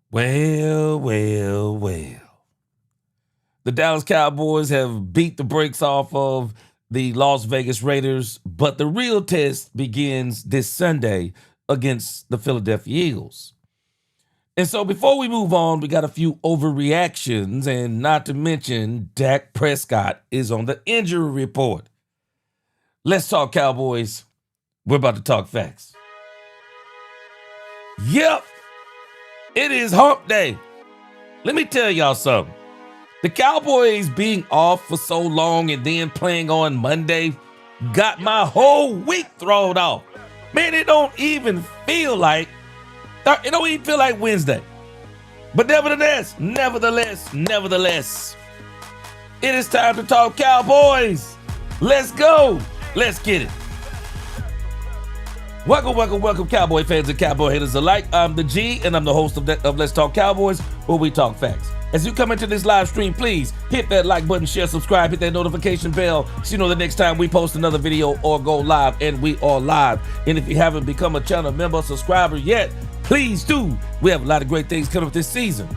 Well, well, well. The Dallas Cowboys have beat the brakes off of the Las Vegas Raiders, but the real test begins this Sunday against the Philadelphia Eagles. And so before we move on, we got a few overreactions, and not to mention Dak Prescott is on the injury report. Let's talk Cowboys. We're about to talk facts. Yep, it is hump day. Let me tell y'all something. The Cowboys being off for so long and then playing on Monday got my whole week thrown off. Man, it don't even feel like Wednesday. But nevertheless, it is time to talk Cowboys. Let's go. Let's get it. Welcome, Cowboy fans and Cowboy haters alike. I'm the G, and I'm the host of Let's Talk Cowboys, where we talk facts. As you come into this live stream, please hit that like button, share, subscribe, hit that notification bell so you know the next time we post another video or go live, and we are live. And if you haven't become a channel member or subscriber yet, please do. We have a lot of great things coming up this season.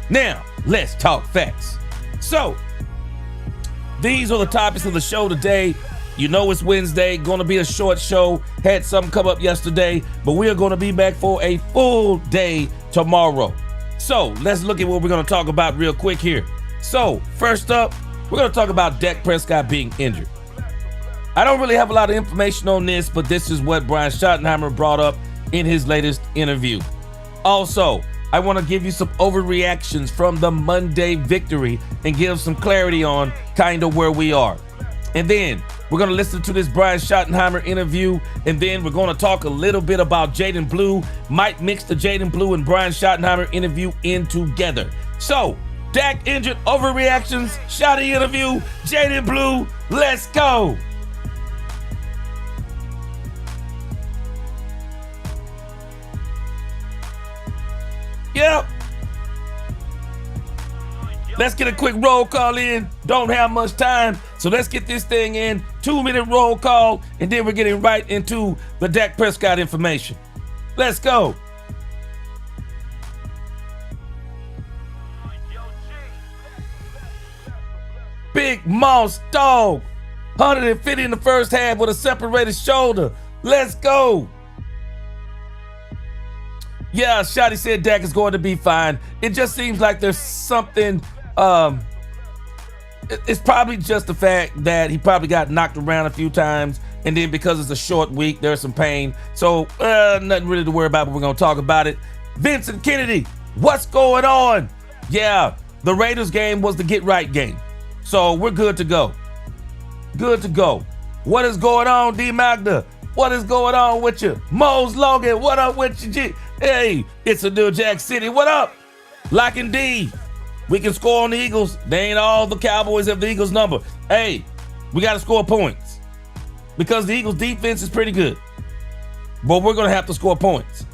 Now, let's talk facts. So, these are the topics of the show today. You know it's Wednesday, going to be a short show. Had something come up yesterday, but we are going to be back for a full day tomorrow. So let's look at what we're going to talk about real quick here. So first up, we're going to talk about Dak Prescott being injured. I don't really have a lot of information on this, but this is what Brian Schottenheimer brought up in his latest interview. Also, I want to give you some overreactions from the Monday victory and give some clarity on kind of where we are. And then we're going to listen to this Brian Schottenheimer interview, and then we're going to talk a little bit about Jaden Blue. Might mix the Jaden Blue and Brian Schottenheimer interview in together. So, Dak injured, overreactions, Schotty interview, Jaden Blue, let's go. Yep. Let's get a quick roll call in. Don't have much time, so let's get this thing in. 2-minute roll call, and then we're getting right into the Dak Prescott information. Let's go. Big Moss Dog, 150 in the first half with a separated shoulder. Let's go. Yeah, Shotty said Dak is going to be fine. It just seems like there's something. It's probably just the fact that he probably got knocked around a few times, and then because it's a short week, there's some pain. So nothing really to worry about, but we're going to talk about it. Vincent Kennedy, what's going on? Yeah, the Raiders game was the get-right game. So we're good to go. Good to go. What is going on, D. Magda? What is going on with you? Mose Logan, what up with you, G? Hey, it's a New Jack City. What up? Lock and D. We can score on the Eagles. They ain't all the Cowboys have the Eagles number. Hey, we got to score points because the Eagles defense is pretty good. But we're going to have to score points.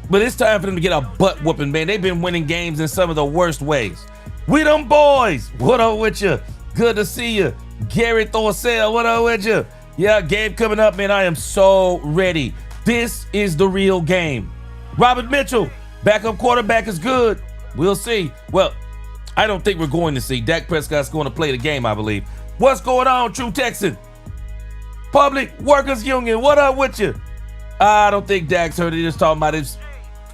But it's time for them to get a butt whooping, man. They've been winning games in some of the worst ways. We them boys. What up with you? Good to see you. Gary Thorcell, what up with you? Yeah, Gabe coming up, man. I am so ready. This is the real game. Robert Mitchell, backup quarterback is good. We'll see. Well, I don't think we're going to see. Dak Prescott's going to play the game, I believe. What's going on, True Texan? Public Workers Union, what up with you? I don't think Dak's heard it. Just talking about it.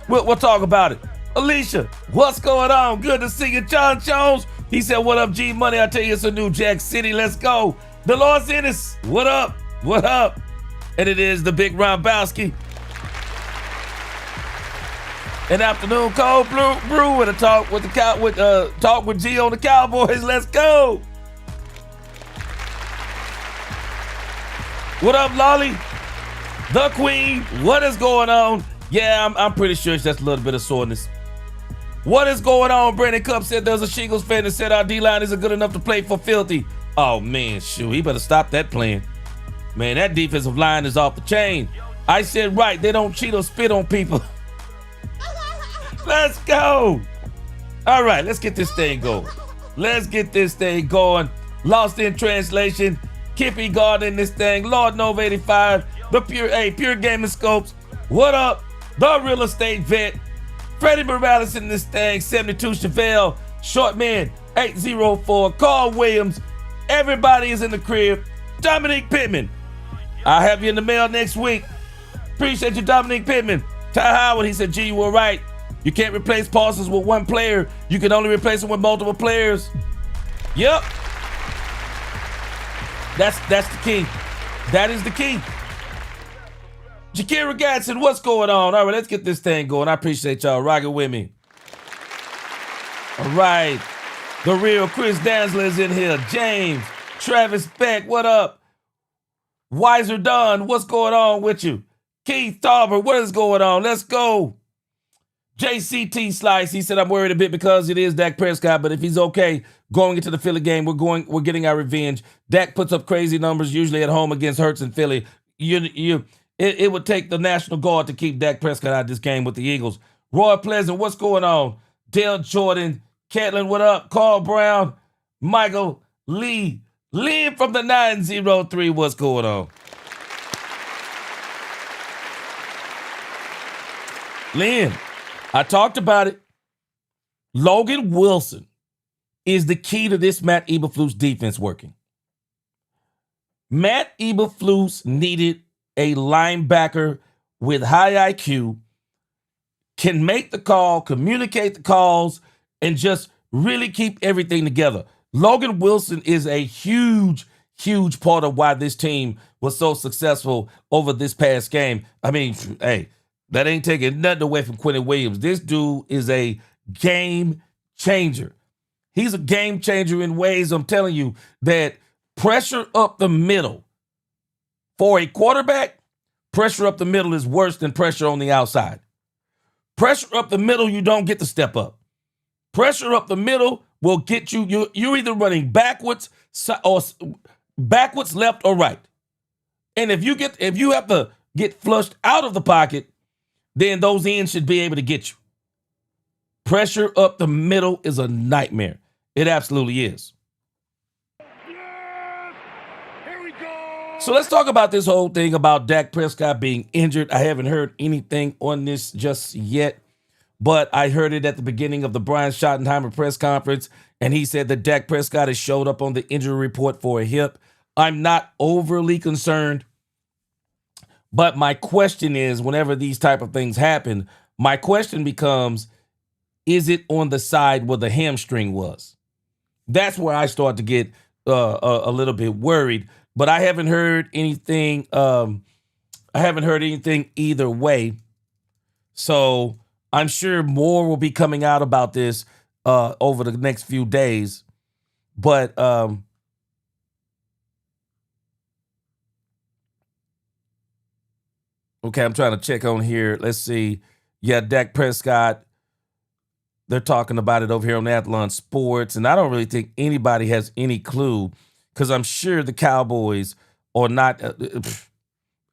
We'll talk about it. Alicia, what's going on? Good to see you. John Jones, he said, what up, G Money? I tell you, it's a New Jack City. Let's go. Dolores Ennis, what up? What up? And it is the Big Rombowski. An afternoon cold brew with a talk with talk with G on the Cowboys. Let's go. What up, Lolly? The Queen. What is going on? Yeah, I'm pretty sure it's just a little bit of soreness. What is going on? Brandon Cup said there was a Shingles fan that said our D-line isn't good enough to play for Filthy. Oh man, shoot, he better stop that playing. Man, that defensive line is off the chain. I said right, they don't cheat or spit on people. Let's go. All right, let's get this thing going. Let's get this thing going. Lost in translation. Kippy guarding this thing. Lord Nova 85. The pure gaming scopes. What up? The real estate vet. Freddie Morales in this thing, 72 Chevelle, Shortman, 804, Carl Williams. Everybody is in the crib. Dominique Pittman. I'll have you in the mail next week. Appreciate you, Dominique Pittman. Ty Howard, he said, G, you were right. You can't replace Parsons with one player. You can only replace him with multiple players. Yep. That's the key. That is the key. Jakira Gadsden, what's going on? All right, let's get this thing going. I appreciate y'all rocking with me. All right. The real Chris Danzler is in here. James, Travis Beck, what up? Wiser Dunn, what's going on with you? Keith Tauber, what is going on? Let's go. JCT Slice, he said, I'm worried a bit because it is Dak Prescott, but if he's okay going into the Philly game, we're getting our revenge. Dak puts up crazy numbers, usually at home against Hurts and Philly. It would take the National Guard to keep Dak Prescott out of this game with the Eagles. Roy Pleasant, what's going on? Dale Jordan, Catlin, what up? Carl Brown, Michael Lee, Lynn from the 903, what's going on? Lynn, I talked about it. Logan Wilson is the key to this Matt Eberflus defense working. Matt Eberflus needed a linebacker with high IQ, can make the call, communicate the calls, and just really keep everything together. Logan Wilson is a huge, huge part of why this team was so successful over this past game. I mean, hey, that ain't taking nothing away from Quentin Williams. This dude is a game changer. He's a game changer in ways, I'm telling you, that pressure up the middle. For a quarterback, pressure up the middle is worse than pressure on the outside. Pressure up the middle, you don't get to step up. Pressure up the middle will get you, you're either running backwards or backwards, left or right. And if you have to get flushed out of the pocket, then those ends should be able to get you. Pressure up the middle is a nightmare. It absolutely is. So let's talk about this whole thing about Dak Prescott being injured. I haven't heard anything on this just yet, but I heard it at the beginning of the Brian Schottenheimer press conference, and he said that Dak Prescott has showed up on the injury report for a hip. I'm not overly concerned, but my question is, whenever these type of things happen, my question becomes, is it on the side where the hamstring was? That's where I start to get a little bit worried. But I haven't heard anything. I haven't heard anything either way. So I'm sure more will be coming out about this over the next few days. But okay, I'm trying to check on here. Let's see. Yeah, Dak Prescott. They're talking about it over here on Athlon Sports, and I don't really think anybody has any clue. Because I'm sure the Cowboys are not,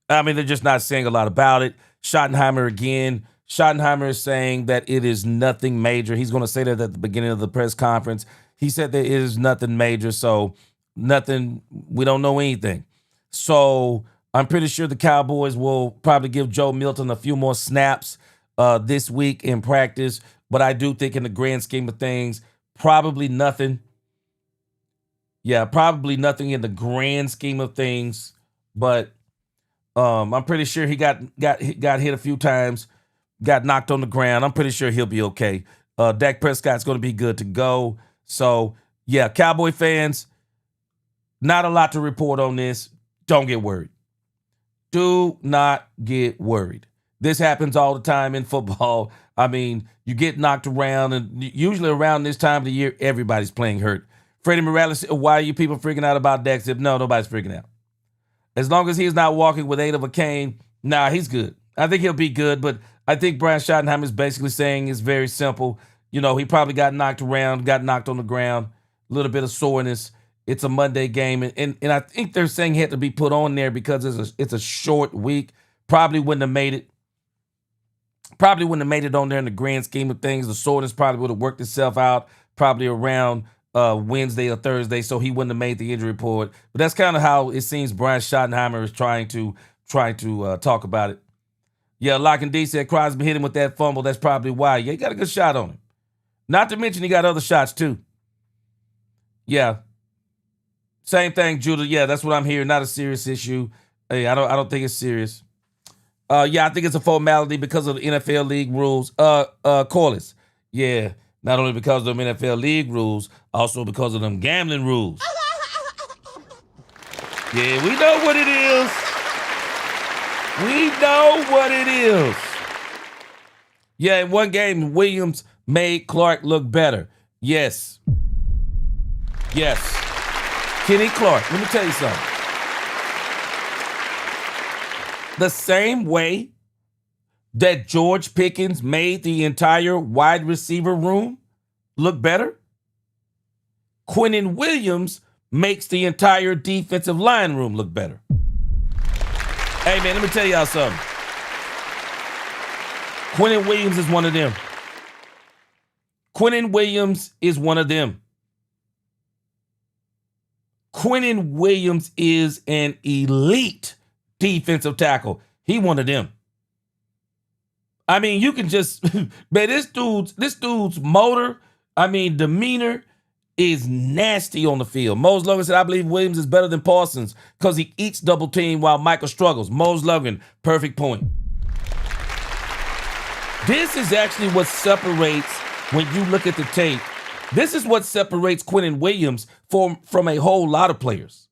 they're just not saying a lot about it. Schottenheimer again. Schottenheimer is saying that it is nothing major. He's going to say that at the beginning of the press conference. He said that it is nothing major, so nothing, we don't know anything. So I'm pretty sure the Cowboys will probably give Joe Milton a few more snaps this week in practice. But I do think in the grand scheme of things, probably nothing. Yeah, probably nothing in the grand scheme of things, but I'm pretty sure he got hit a few times, got knocked on the ground. I'm pretty sure he'll be okay. Dak Prescott's going to be good to go. So, yeah, Cowboy fans, not a lot to report on this. Don't get worried. Do not get worried. This happens all the time in football. I mean, you get knocked around, and usually around this time of the year, everybody's playing hurt. Freddie Morales, why are you people freaking out about Dak? No, nobody's freaking out. As long as he's not walking with 8 of a cane, he's good. I think he'll be good, but I think Brian Schottenheimer is basically saying it's very simple. You know, he probably got knocked around, got knocked on the ground, a little bit of soreness. It's a Monday game, and I think they're saying he had to be put on there because it's a short week. Probably wouldn't have made it. Probably wouldn't have made it on there in the grand scheme of things. The soreness probably would have worked itself out probably around Wednesday or Thursday, so he wouldn't have made the injury report. But that's kind of how it seems Brian Schottenheimer is trying to talk about it. Yeah, Lock and D said Crosby hit him with that fumble. That's probably why. Yeah, he got a good shot on him. Not to mention he got other shots too. Yeah. Same thing, Judah. Yeah, that's what I'm hearing. Not a serious issue. Hey, I don't think it's serious. Yeah, I think it's a formality because of the NFL league rules. Corliss. Yeah, not only because of them NFL league rules, also because of them gambling rules. Yeah, we know what it is. We know what it is. Yeah, in one game, Williams made Clark look better. Yes. Yes. Kenny Clark, let me tell you something. The same way that George Pickens made the entire wide receiver room look better, Quinnen Williams makes the entire defensive line room look better. Hey, man, let me tell y'all something. Quinnen Williams is one of them. Quinnen Williams is one of them. Quinnen Williams is an elite defensive tackle. He one of them. I mean, you can just, man, this dude's motor, demeanor is nasty on the field. Mose Logan said, I believe Williams is better than Parsons because he eats double team while Michael struggles. Mose Logan, perfect point. This is actually what separates, when you look at the tape, this is what separates Quinnen Williams from a whole lot of players.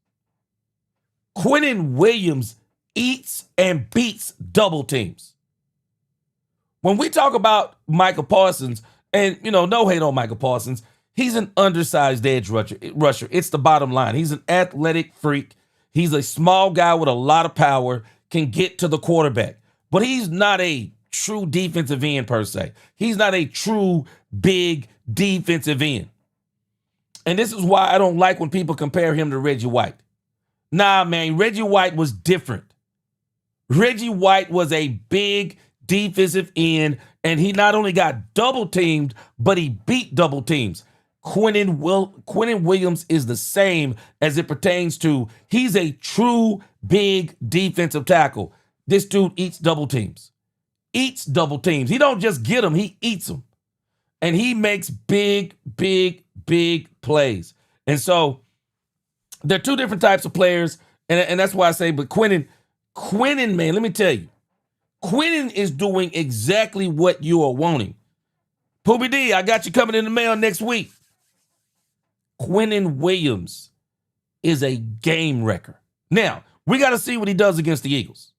Quinnen Williams eats and beats double teams. When we talk about Michael Parsons, and, no hate on Michael Parsons, he's an undersized edge rusher. It's the bottom line. He's an athletic freak. He's a small guy with a lot of power, can get to the quarterback. But he's not a true defensive end per se. He's not a true big defensive end. And this is why I don't like when people compare him to Reggie White. Nah, man, Reggie White was different. Reggie White was a big defensive end, and he not only got double teamed, but he beat double teams. Quinnen Williams is the same as it pertains to, he's a true big defensive tackle. This dude eats double teams. Eats double teams. He don't just get them, he eats them. And he makes big, big, big plays. And so there are two different types of players, and that's why I say, but Quinnen, man, let me tell you, Quinnen is doing exactly what you are wanting. Poobie D, I got you coming in the mail next week. Quinnen Williams is a game wrecker. Now, we got to see what he does against the Eagles.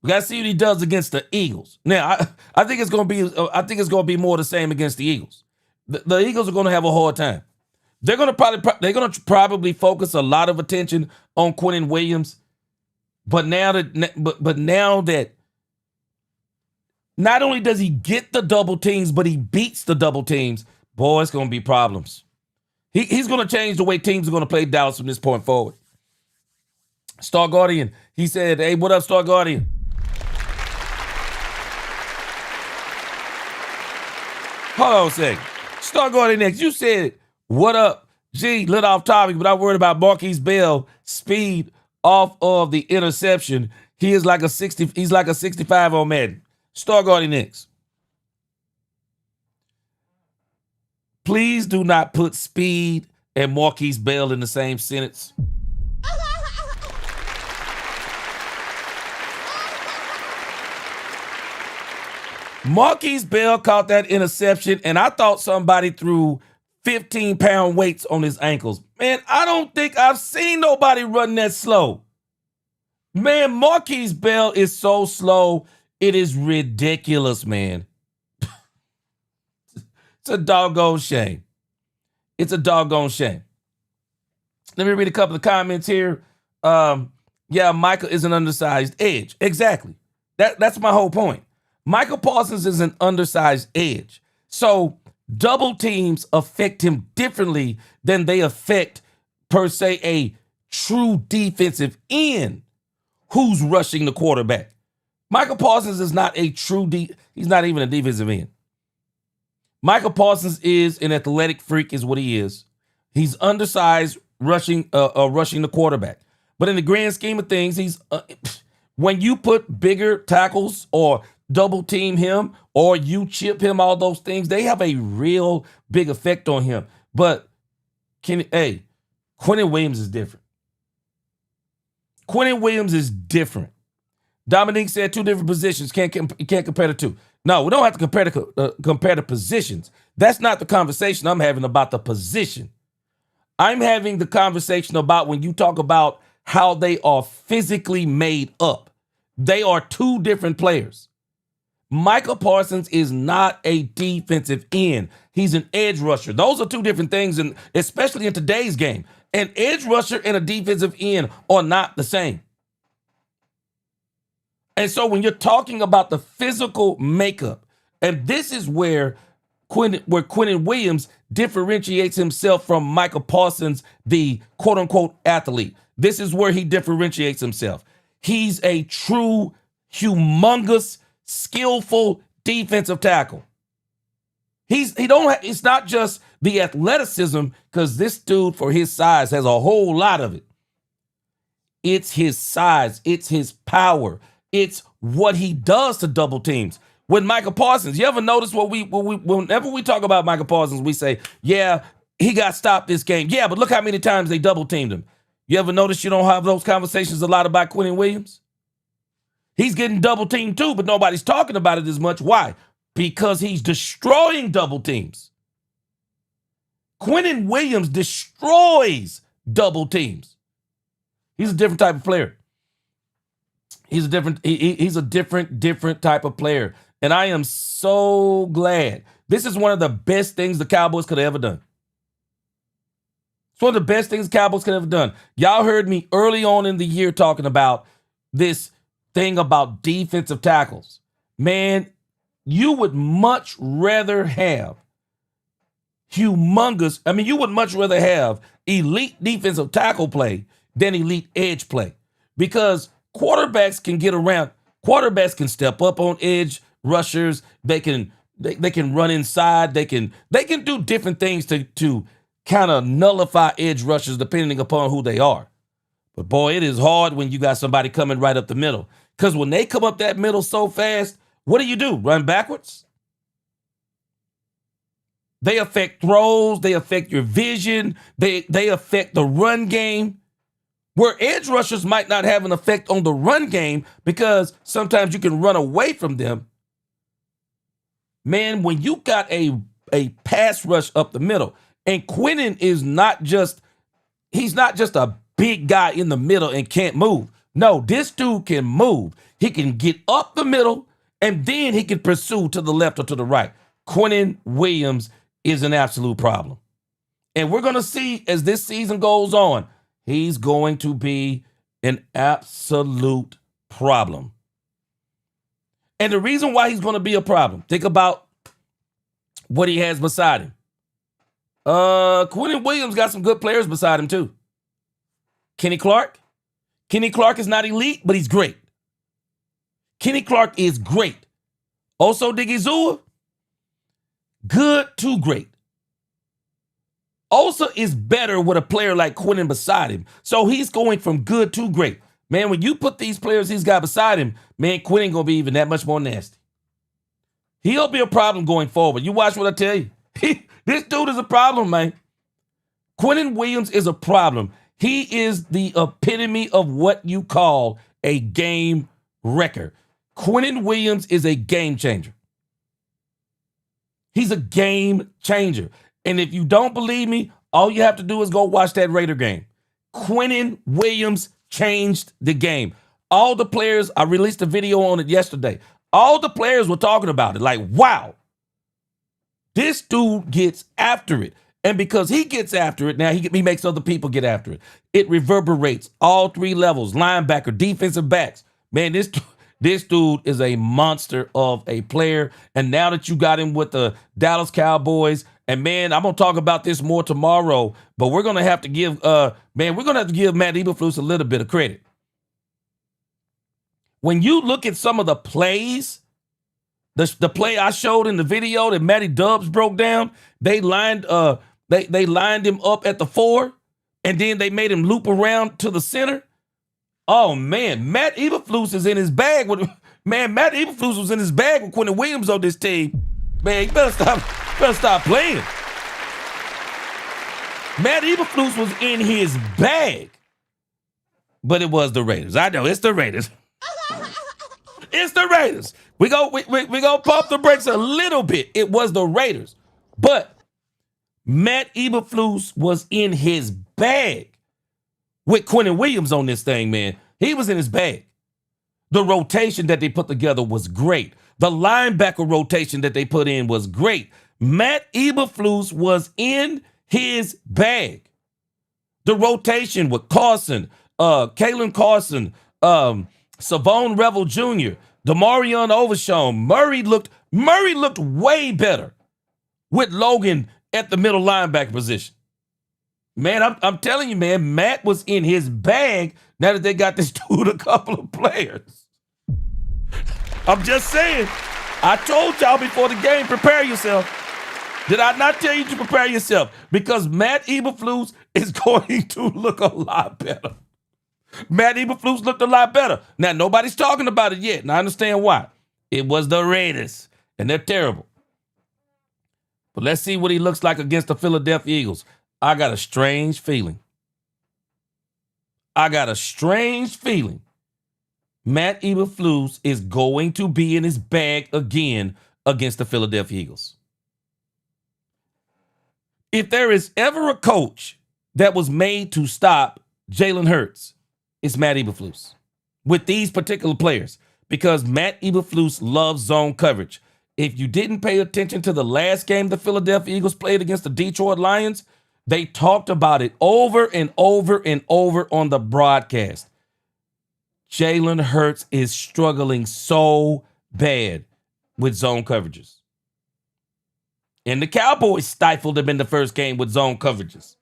We got to see what he does against the Eagles. Now, I think it's going to be more the same against the Eagles. The Eagles are going to have a hard time. They're going to probably focus a lot of attention on Quinnen Williams. But now that not only does he get the double teams, but he beats the double teams, boy, it's going to be problems. He's going to change the way teams are going to play Dallas from this point forward. Star Guardian, he said, hey, what up, Star Guardian? Hold on a second. Star Guardian next. You said, what up? Gee, lit off topic, but I'm worried about Marquise Bell speed off of the interception. He's like a 65 on Madden. Star Guardian next. Please do not put speed and Marquise Bell in the same sentence. Marquise Bell caught that interception, and I thought somebody threw 15-pound weights on his ankles. Man, I don't think I've seen nobody run that slow. Man, Marquise Bell is so slow, it is ridiculous, man. It's a doggone shame. It's a doggone shame. Let me read a couple of comments here. Yeah, Michael is an undersized edge. Exactly. That's my whole point. Michael Parsons is an undersized edge. So double teams affect him differently than they affect, per se, a true defensive end who's rushing the quarterback. Michael Parsons is not a true he's not even a defensive end. Michael Parsons is an athletic freak is what he is. He's undersized rushing the quarterback. But in the grand scheme of things, When you put bigger tackles or double team him or you chip him, all those things, they have a real big effect on him. But Quinnen Williams is different. Quinnen Williams is different. Dominique said 2 different positions. You can't compare the two. No, we don't have to compare the positions. That's not the conversation I'm having about the position. I'm having the conversation about when you talk about how they are physically made up. They are 2 different players. Micah Parsons is not a defensive end. He's an edge rusher. Those are 2 different things, and especially in today's game. An edge rusher and a defensive end are not the same. And so when you're talking about the physical makeup, and this is where Quinnen Williams differentiates himself from Micah Parsons, the quote-unquote athlete. This is where he differentiates himself. He's a true, humongous, skillful defensive tackle. It's not just the athleticism, because this dude, for his size, has a whole lot of it. It's his size. It's his power. It's what he does to double teams. With Micah Parsons, you ever notice whenever we talk about Micah Parsons, we say, yeah, he got stopped this game. Yeah, but look how many times they double teamed him. You ever notice you don't have those conversations a lot about Quinnen Williams? He's getting double teamed too, but nobody's talking about it as much. Why? Because he's destroying double teams. Quinnen Williams destroys double teams. He's a different type of player. He's a different type of player. And I am so glad. This is one of the best things the Cowboys could have ever done. It's one of the best things the Cowboys could have ever done. Y'all heard me early on in the year talking about this thing about defensive tackles. Man, you would much rather have you would much rather have elite defensive tackle play than elite edge play, because quarterbacks can get around. Quarterbacks can step up on edge rushers. They can run inside. They can do different things to kind of nullify edge rushers depending upon who they are. But boy, it is hard when you got somebody coming right up the middle, because when they come up that middle so fast, what do? Run backwards? They affect throws. They affect your vision. They affect the run game. Where edge rushers might not have an effect on the run game because sometimes you can run away from them. Man, when you got a pass rush up the middle, and Quinnen is he's not just a big guy in the middle and can't move. No, this dude can move. He can get up the middle, and then he can pursue to the left or to the right. Quinnen Williams is an absolute problem. And we're going to see as this season goes on, he's going to be an absolute problem. And the reason why he's going to be a problem, think about what he has beside him. Quinnen Williams got some good players beside him too. Kenny Clark. Kenny Clark is not elite, but he's great. Kenny Clark is great. Also, Digizua, good to great. Osa is better with a player like Quinnen beside him. So he's going from good to great. Man, when you put these players he's got beside him, man, Quinnen going to be even that much more nasty. He'll be a problem going forward. You watch what I tell you. This dude is a problem, man. Quinnen Williams is a problem. He is the epitome of what you call a game wrecker. Quinnen Williams is a game changer. He's a game changer. And if you don't believe me, all you have to do is go watch that Raider game. Quinnen Williams changed the game. All the players, I released a video on it yesterday. All the players were talking about it. Like, wow, this dude gets after it. And because he gets after it, now he makes other people get after it. It reverberates all 3 levels, linebacker, defensive backs. Man, this dude is a monster of a player. And now that you got him with the Dallas Cowboys, and man, I'm going to talk about this more tomorrow, but we're going to have to give, Matt Eberflus a little bit of credit. When you look at some of the plays, the play I showed in the video that Matty Dubs broke down, they lined him up at the 4, and then they made him loop around to the center. Oh man, Matt Eberflus is in his bag with Matt Eberflus was in his bag with Quentin Williams on this team. Man, you better stop playing. Matt Eberflus was in his bag. But it was the Raiders. I know it's the Raiders. It's the Raiders. We go pump the brakes a little bit. It was the Raiders. But Matt Eberflus was in his bag with Quentin Williams on this thing, man. He was in his bag. The rotation that they put together was great. The linebacker rotation that they put in was great. Matt Eberflus was in his bag. The rotation with Carson, Kalen Carson, Savon Revel Jr., Demarion Overshawn, Murray looked way better with Logan at the middle linebacker position. Man, I'm telling you, man, Matt was in his bag now that they got this dude a couple of players. I'm just saying. I told y'all before the game, prepare yourself. Did I not tell you to prepare yourself? Because Matt Eberflus is going to look a lot better. Matt Eberflus looked a lot better. Now, nobody's talking about it yet, and I understand why. It was the Raiders, and they're terrible. But let's see what he looks like against the Philadelphia Eagles. I got a strange feeling. Matt Eberflus is going to be in his bag again against the Philadelphia Eagles. If there is ever a coach that was made to stop Jalen Hurts, it's Matt Eberflus with these particular players, because Matt Eberflus loves zone coverage. If you didn't pay attention to the last game the Philadelphia Eagles played against the Detroit Lions, they talked about it over and over and over on the broadcast. Jalen Hurts is struggling so bad with zone coverages. And the Cowboys stifled him in the first game with zone coverages.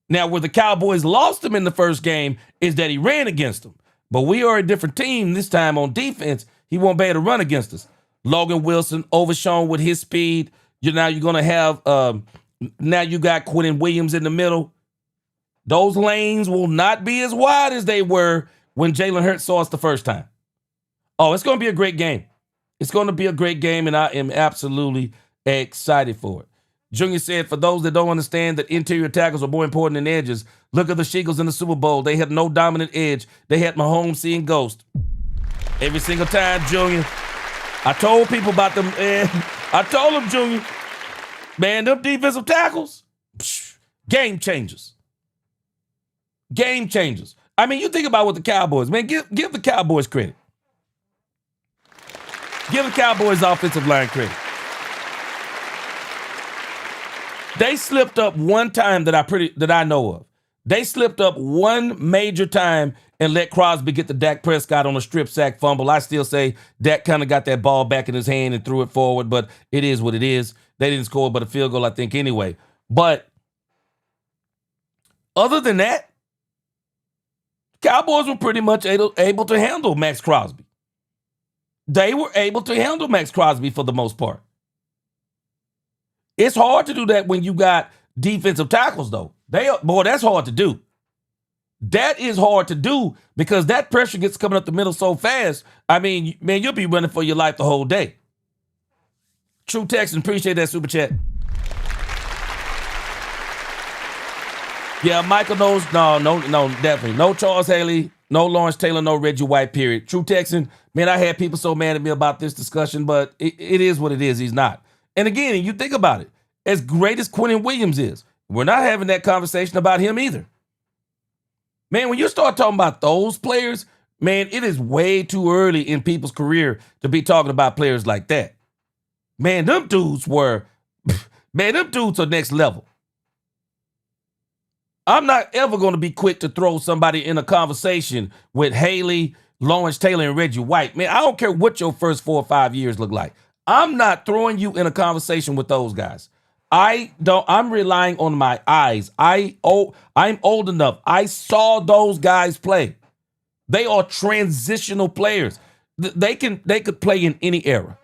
Now, where the Cowboys lost him in the first game is that he ran against them. But we are a different team this time on defense. He won't be able to run against us. Logan Wilson, Overshawn with his speed. Now you're going to have, now you got Quentin Williams in the middle. Those lanes will not be as wide as they were when Jalen Hurts saw us the first time. Oh, it's going to be a great game. It's going to be a great game, and I am absolutely excited for it. Junior said, for those that don't understand that interior tackles are more important than edges, look at the Eagles in the Super Bowl. They had no dominant edge. They had Mahomes seeing ghost. Every single time, Junior. I told people about them, and I told them, Junior, man, them defensive tackles, game changers. Game changers. I mean, you think about what the Cowboys, man, give the Cowboys credit. Give the Cowboys offensive line credit. They slipped up one time that I know of. They slipped up one major time and let Crosby get the Dak Prescott on a strip sack fumble. I still say Dak kind of got that ball back in his hand and threw it forward, but it is what it is. They didn't score but a field goal, I think, anyway. But other than that, Cowboys were pretty much able to handle Max Crosby. They were able to handle Max Crosby for the most part. It's hard to do that when you got defensive tackles, though. That's hard to do. That is hard to do because that pressure gets coming up the middle so fast. I mean, man, you'll be running for your life the whole day. True Texan, appreciate that super chat. Yeah, Michael knows. No, definitely. No Charles Haley, no Lawrence Taylor, no Reggie White, period. True Texan, man, I had people so mad at me about this discussion, but it is what it is. He's not. And again, you think about it, as great as Quentin Williams is, we're not having that conversation about him either. Man, when you start talking about those players, man, it is way too early in people's career to be talking about players like that. Man, them dudes are next level. I'm not ever going to be quick to throw somebody in a conversation with Haley, Lawrence Taylor, and Reggie White. Man, I don't care what your first 4 or 5 years look like. I'm not throwing you in a conversation with those guys. I'm relying on my eyes. I'm old enough. I saw those guys play. They are transitional players. They could play in any era.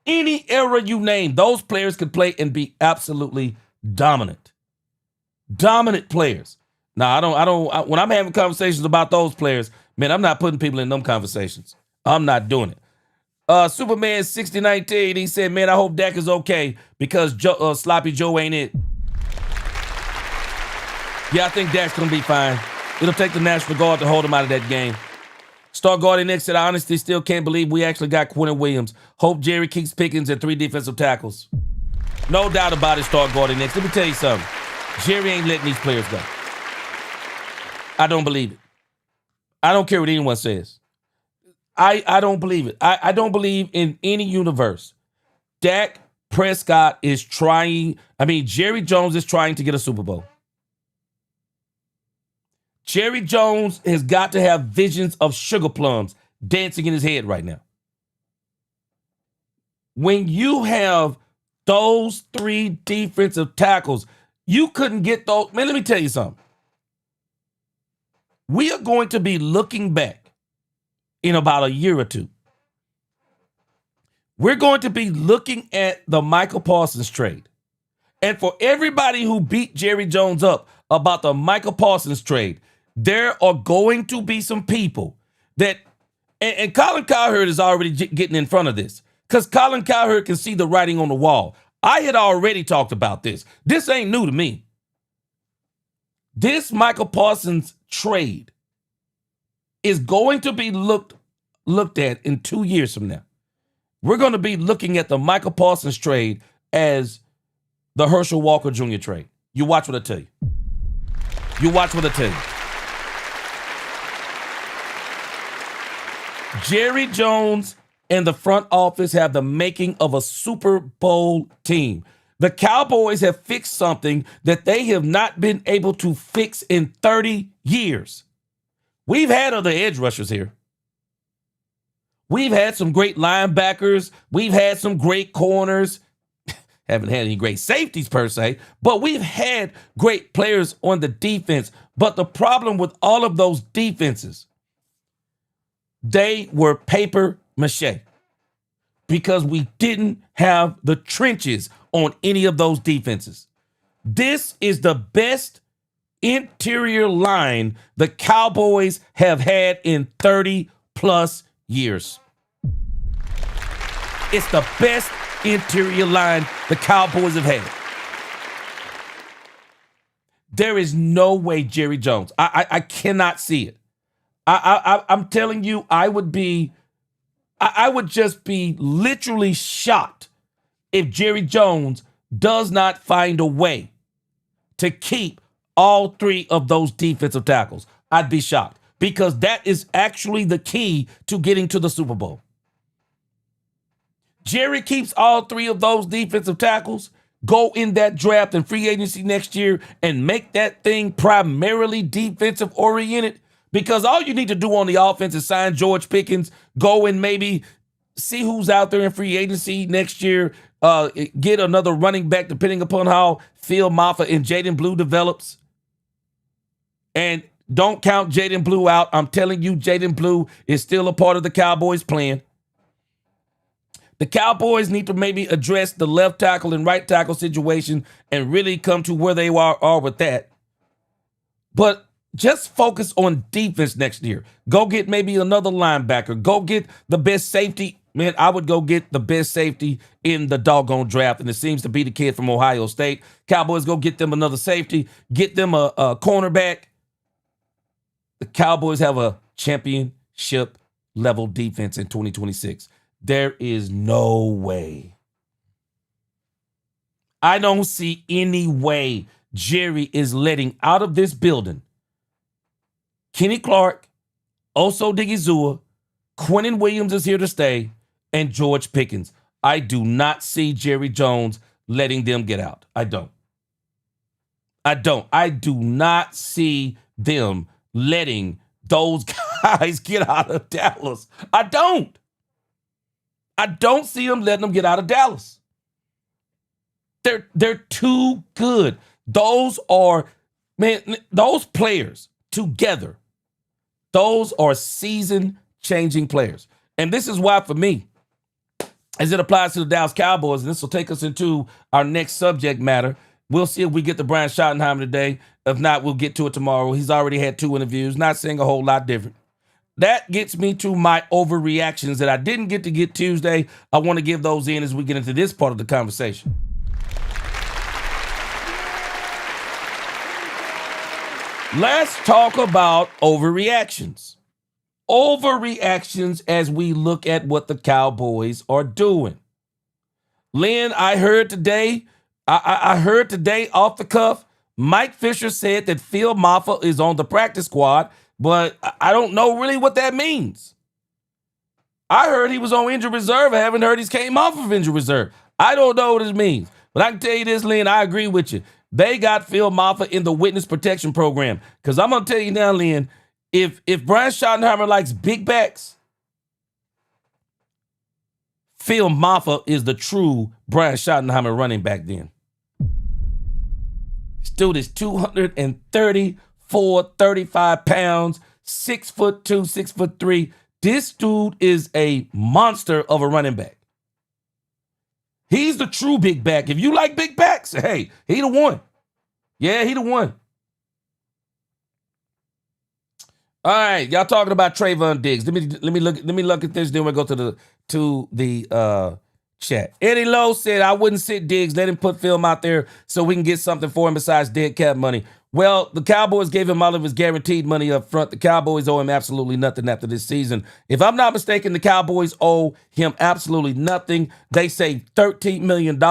Any era you name, those players could play and be absolutely dominant. Dominant players. Nah, when I'm having conversations about those players, man, I'm not putting people in them conversations. I'm not doing it. Superman 6019, he said, man, I hope Dak is okay because Sloppy Joe ain't it. Yeah, I think Dak's going to be fine. It'll take the National Guard to hold him out of that game. Star Guardian X said, I honestly still can't believe we actually got Quentin Williams. Hope Jerry keeps Pickens and 3 defensive tackles. No doubt about it, Star Guardian X. Let me tell you something. Jerry ain't letting these players go. I don't believe it. I don't care what anyone says. I don't believe it. I don't believe in any universe. Dak Prescott is trying. Jerry Jones is trying to get a Super Bowl. Jerry Jones has got to have visions of sugar plums dancing in his head right now. When you have those 3 defensive tackles, you couldn't get those. Man, let me tell you something. We are going to be looking back in about a year or two. We're going to be looking at the Michael Parsons trade. And for everybody who beat Jerry Jones up about the Michael Parsons trade, there are going to be some people that, and Colin Cowherd is already getting in front of this because Colin Cowherd can see the writing on the wall. I had already talked about this. This ain't new to me. This Michael Parsons trade is going to be looked at in 2 years from now. We're going to be looking at the Michael Parsons trade as the Herschel Walker Jr. trade. You watch what I tell you. You watch what I tell you. Jerry Jones and the front office have the making of a Super Bowl team. The Cowboys have fixed something that they have not been able to fix in 30 years. We've had other edge rushers here. We've had some great linebackers. We've had some great corners. Haven't had any great safeties per se, but we've had great players on the defense. But the problem with all of those defenses, they were paper mache because we didn't have the trenches on any of those defenses. This is the best interior line the Cowboys have had in 30 plus years. It's the best interior line the Cowboys have had. There is no way Jerry Jones. I cannot see it. I'm telling you, I would just be literally shocked if Jerry Jones does not find a way to keep all 3 of those defensive tackles. I'd be shocked because that is actually the key to getting to the Super Bowl. Jerry keeps all 3 of those defensive tackles, go in that draft and free agency next year and make that thing primarily defensive oriented. Because all you need to do on the offense is sign George Pickens, go and maybe see who's out there in free agency next year, get another running back depending upon how Phil Maffa and Jaden Blue develops. And don't count Jaden Blue out. I'm telling you, Jaden Blue is still a part of the Cowboys plan. The Cowboys need to maybe address the left tackle and right tackle situation and really come to where they are with that. But just focus on defense next year. Go get maybe another linebacker. Go get the best safety. Man, I would go get the best safety in the doggone draft, and it seems to be the kid from Ohio State. Cowboys go get them another safety. Get them a cornerback. The Cowboys have a championship-level defense in 2026. There is no way. I don't see any way Jerry is letting out of this building Kenny Clark, Oso Digizua, Quentin Williams is here to stay, and George Pickens. I do not see Jerry Jones letting them get out. I don't. I do not see them letting those guys get out of Dallas. I don't see them letting them get out of Dallas. They're too good. Those players together, those are season-changing players. And this is why, for me, as it applies to the Dallas Cowboys, and this will take us into our next subject matter. We'll see if we get to Brian Schottenheimer today. If not, we'll get to it tomorrow. He's already had 2 interviews, not saying a whole lot different. That gets me to my overreactions that I didn't get to get Tuesday. I want to give those in as we get into this part of the conversation. Let's talk about overreactions. Overreactions as we look at what the Cowboys are doing. Lynn, I heard today off the cuff, Mike Fisher said that Phil Maffa is on the practice squad, but I don't know really what that means. I heard he was on injured reserve. I haven't heard he's came off of injured reserve. I don't know what it means. But I can tell you this, Lynn, I agree with you. They got Phil Maffa in the witness protection program. Because I'm going to tell you now, Lynn, if Brian Schottenheimer likes big backs, Phil Maffa is the true Brian Schottenheimer running back then. This dude is 234, 35 pounds, 6'2", 6'3". This dude is a monster of a running back. He's the true big back. If you like big backs, hey, he the one. Yeah, he the one. All right, y'all talking about Trayvon Diggs. Let me look at this. Then we'll go to the chat. Eddie Lowe said, I wouldn't sit Diggs. Let him put film out there so we can get something for him besides dead cap money. Well, the Cowboys gave him all of his guaranteed money up front. The Cowboys owe him absolutely nothing after this season. If I'm not mistaken, the Cowboys owe him absolutely nothing. They say $13 million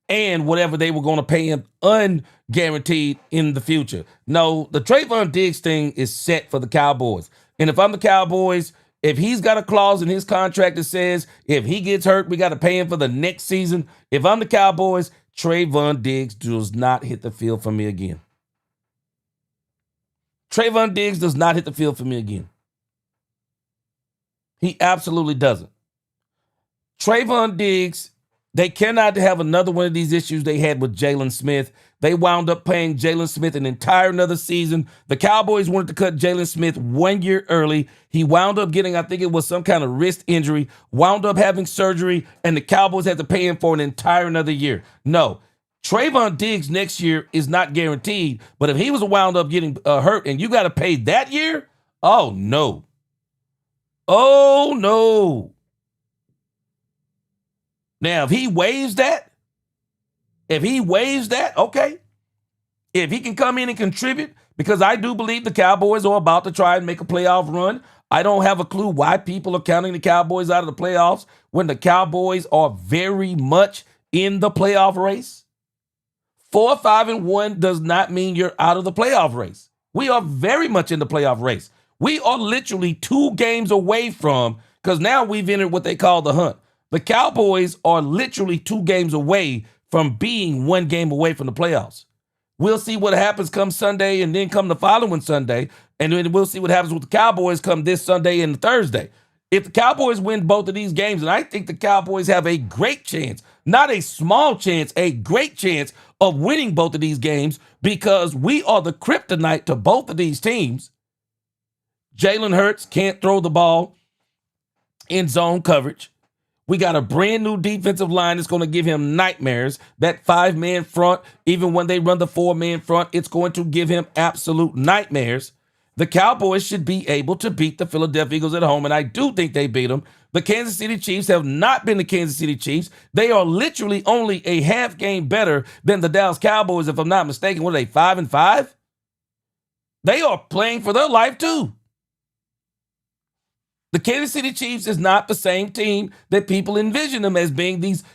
and whatever they were going to pay him unguaranteed in the future. No, the Trayvon Diggs thing is set for the Cowboys. And if I'm the Cowboys, if he's got a clause in his contract that says if he gets hurt, we got to pay him for the next season. If I'm the Cowboys, Trayvon Diggs does not hit the field for me again. Trayvon Diggs does not hit the field for me again. He absolutely doesn't. Trayvon Diggs, they cannot have another one of these issues they had with Jalen Smith. They wound up paying Jalen Smith an entire another season. The Cowboys wanted to cut Jalen Smith 1 year early. He wound up getting, I think it was some kind of wrist injury, wound up having surgery, and the Cowboys had to pay him for an entire another year. No. Trayvon Diggs next year is not guaranteed, but if he was wound up getting hurt and you got to pay that year, oh, no. Oh, no. Now, if he waives that, okay. If he can come in and contribute, because I do believe the Cowboys are about to try and make a playoff run. I don't have a clue why people are counting the Cowboys out of the playoffs when the Cowboys are very much in the playoff race. 4-5-1 does not mean you're out of the playoff race. We are very much in the playoff race. We are literally 2 games away from, because now we've entered what they call the hunt. The Cowboys are literally 2 games away from being 1 game away from the playoffs. We'll see what happens come Sunday and then come the following Sunday, and then we'll see what happens with the Cowboys come this Sunday and Thursday. If the Cowboys win both of these games, and I think the Cowboys have a great chance, not a small chance, a great chance of winning both of these games because we are the kryptonite to both of these teams. Jalen Hurts can't throw the ball in zone coverage. We got a brand new defensive line that's going to give him nightmares. That 5-man front, even when they run the 4-man front, it's going to give him absolute nightmares. The Cowboys should be able to beat the Philadelphia Eagles at home, and I do think they beat them. The Kansas City Chiefs have not been the Kansas City Chiefs. They are literally only a half game better than the Dallas Cowboys, if I'm not mistaken. What are they, 5-5? They are playing for their life, too. The Kansas City Chiefs is not the same team that people envision them as being these